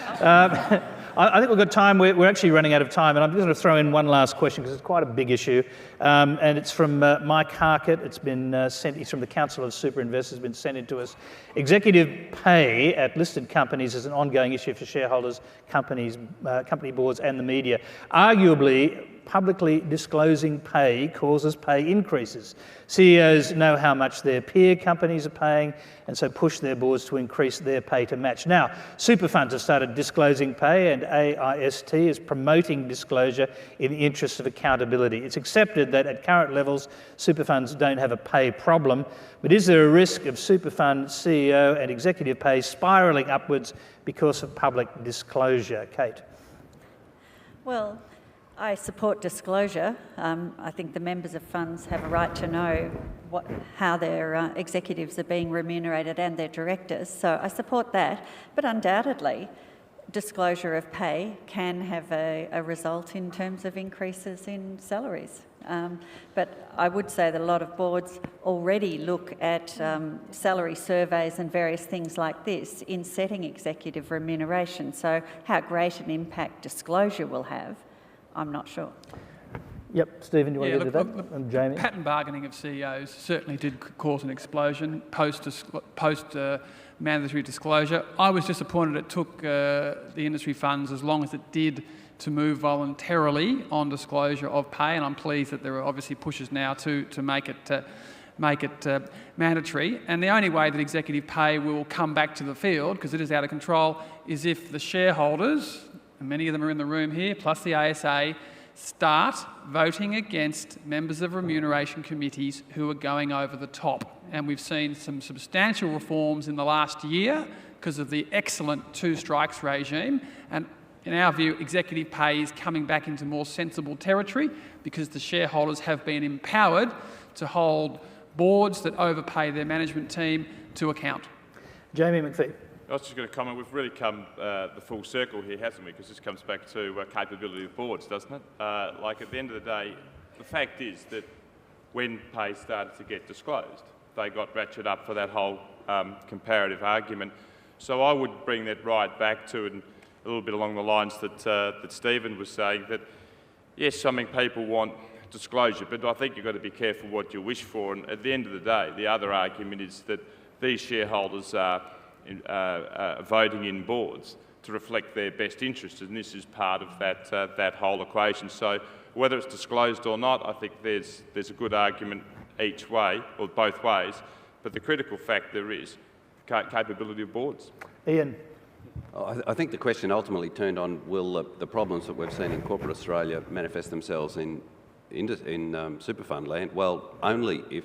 I think we've got time. We're actually running out of time, and I'm just going to throw in one last question because it's quite a big issue, and it's from Mike Harkett. It's been sent. He's from the Council of Super Investors. Been sent in to us. Executive pay at listed companies is an ongoing issue for shareholders, companies, company boards, and the media. Arguably, publicly disclosing pay causes pay increases. CEOs know how much their peer companies are paying, and so push their boards to increase their pay to match. Now, super funds have started disclosing pay, and AIST is promoting disclosure in the interest of accountability. It's accepted that at current levels, super funds don't have a pay problem, but is there a risk of super fund CEO and executive pay spiralling upwards because of public disclosure? Kate. Well, I support disclosure. I think the members of funds have a right to know how their executives are being remunerated and their directors, so I support that. But undoubtedly, disclosure of pay can have a result in terms of increases in salaries. But I would say that a lot of boards already look at salary surveys and various things like this in setting executive remuneration, so how great an impact disclosure will have, I'm not sure. Yep, Stephen, do you want to get to that? And Jamie? Pattern bargaining of CEOs certainly did cause an explosion post mandatory disclosure. I was disappointed it took the industry funds as long as it did to move voluntarily on disclosure of pay, and I'm pleased that there are obviously pushes now to make it mandatory. And the only way that executive pay will come back to the field, because it is out of control, is if the shareholders, and many of them are in the room here, plus the ASA, start voting against members of remuneration committees who are going over the top. And we've seen some substantial reforms in the last year because of the excellent two strikes regime. And in our view, executive pay is coming back into more sensible territory because the shareholders have been empowered to hold boards that overpay their management team to account. Jamie McPhee. I was just going to comment, we've really come the full circle here, hasn't we? Because this comes back to capability of boards, doesn't it? Like at the end of the day, the fact is that when pay started to get disclosed, they got ratcheted up for that whole comparative argument. So I would bring that right back to a little bit along the lines that Stephen was saying, that yes, I mean, people want disclosure, but I think you've got to be careful what you wish for. And at the end of the day, the other argument is that these shareholders are voting in boards to reflect their best interest, and this is part of that whole equation. So whether it's disclosed or not, I think there's a good argument each way, or both ways, but the critical factor is capability of boards. Ian. I think the question ultimately turned on, will the problems that we've seen in corporate Australia manifest themselves in super fund land? Well, only if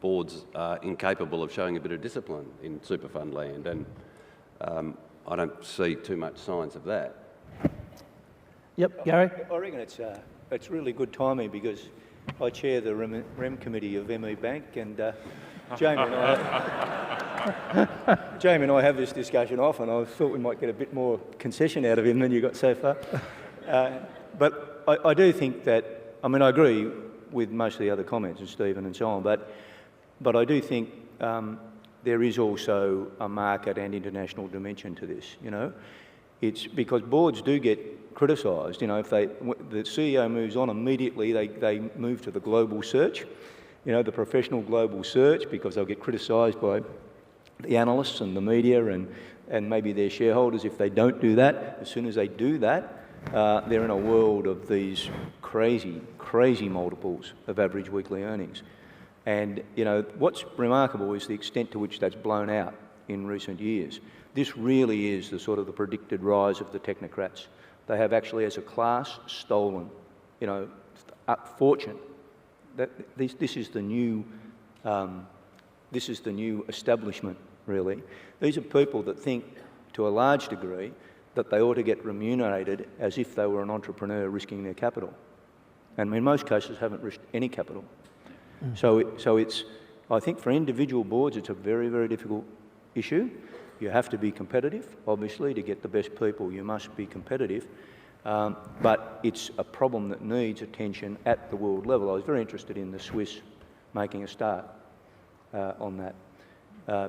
boards are incapable of showing a bit of discipline in super fund land, and I don't see too much signs of that. Yep, Gary? I reckon it's really good timing because I chair the REM committee of ME Bank, and Jamie and I have this discussion often. I thought we might get a bit more concession out of him than you got so far. But I do think that, I mean, I agree with most of the other comments, and Stephen and so on, but I do think there is also a market and international dimension to this, you know. It's because boards do get criticised, you know, if the CEO moves on immediately, they move to the global search, you know, the professional global search, because they'll get criticised by the analysts and the media and maybe their shareholders if they don't do that. As soon as they do that, they're in a world of these crazy multiples of average weekly earnings. And, you know, what's remarkable is the extent to which that's blown out in recent years. This really is the sort of the predicted rise of the technocrats. They have actually, as a class, stolen, you know, fortune. This is the new establishment, really. These are people that think, to a large degree, that they ought to get remunerated as if they were an entrepreneur risking their capital, and in most cases haven't risked any capital. So it's, I think for individual boards, it's a very, very difficult issue. You have to be competitive, obviously, to get the best people. You must be competitive, but it's a problem that needs attention at the world level. I was very interested in the Swiss making a start on that,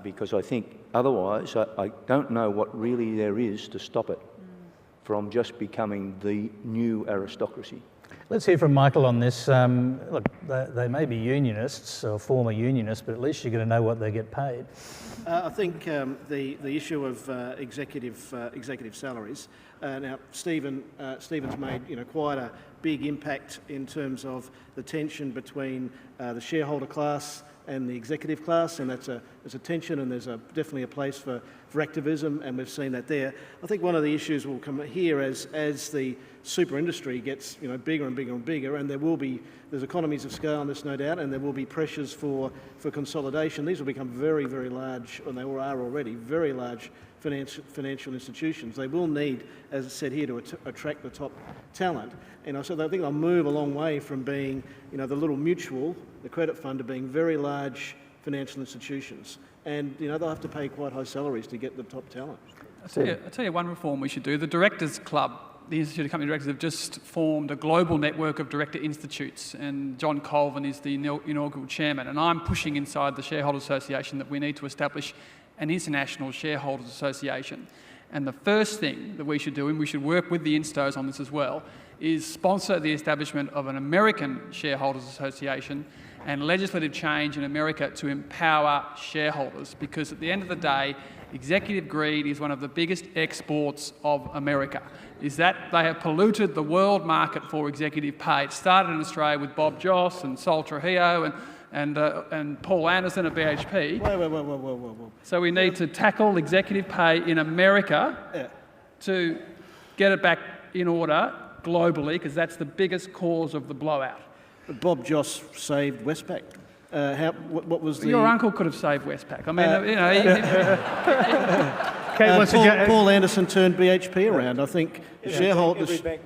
because I think otherwise I don't know what really there is to stop it from just becoming the new aristocracy. Let's hear from Michael on this. Look, they may be unionists or former unionists, but at least you're going to know what they get paid. I think the issue of executive salaries. Now, Stephen's made, you know, quite a big impact in terms of the tension between the shareholder class and the executive class, and there's a tension, and there's definitely a place for activism, and we've seen that there. I think one of the issues will come here as the super industry gets, you know, bigger and bigger and bigger, and there's economies of scale in this, no doubt, and there will be pressures for consolidation. These will become very, very large, and they are already very large financial institutions. They will need, as I said here, to attract the top talent. And so I think they'll move a long way from being, you know, the little mutual, the credit fund, to being very large financial institutions. And, you know, they'll have to pay quite high salaries to get the top talent. I'll tell you one reform we should do. The Directors Club, the Institute of Company Directors, have just formed a global network of director institutes, and John Colvin is the inaugural chairman. And I'm pushing inside the Shareholders Association that we need to establish an international shareholders association. And the first thing that we should do, and we should work with the instos on this as well, is sponsor the establishment of an American shareholders association and legislative change in America to empower shareholders, because at the end of the day, executive greed is one of the biggest exports of America. Is that they have polluted the world market for executive pay. It started in Australia with Bob Joss and Sol Trujillo and Paul Anderson at BHP. Whoa. So we need to tackle executive pay in America to get it back in order globally, because that's the biggest cause of the blowout. But Bob Joss saved Westpac. What was the... Your uncle could have saved Westpac. I mean, you know... Paul Anderson turned BHP around. I think shareholders... Every bank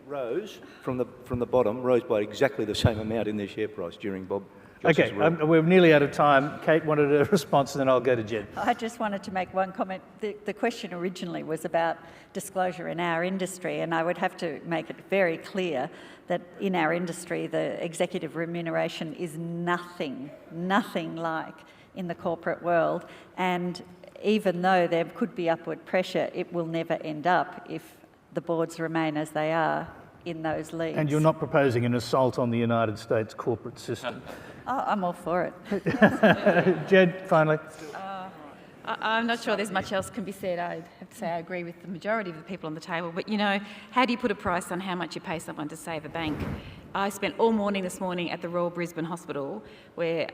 rose from the bottom, rose by exactly the same amount in their share price during Bob Joss's rule. We're nearly out of time. Kate wanted a response, and then I'll go to Jed. I just wanted to make one comment. The question originally was about disclosure in our industry, and I would have to make it very clear that in our industry, the executive remuneration is nothing like in the corporate world. And even though there could be upward pressure, it will never end up, if the boards remain as they are, in those leagues. And you're not proposing an assault on the United States corporate system. Oh, I'm all for it. Jed, finally. I'm not sure there's much else can be said. I have to say I agree with the majority of the people on the table. But, you know, how do you put a price on how much you pay someone to save a bank? I spent all morning this morning at the Royal Brisbane Hospital where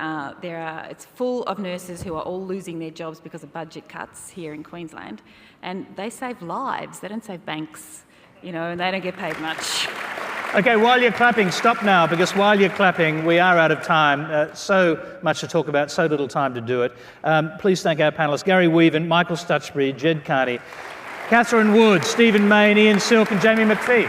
it's full of nurses who are all losing their jobs because of budget cuts here in Queensland. And they save lives. They don't save banks, you know, and they don't get paid much. Okay, while you're clapping, stop now, because while you're clapping, we are out of time. So much to talk about, so little time to do it. Please thank our panellists, Gary Weaven, Michael Stutchbury, Jed Carney, Catherine Wood, Stephen Mayne, Ian Silk and Jamie McPhee.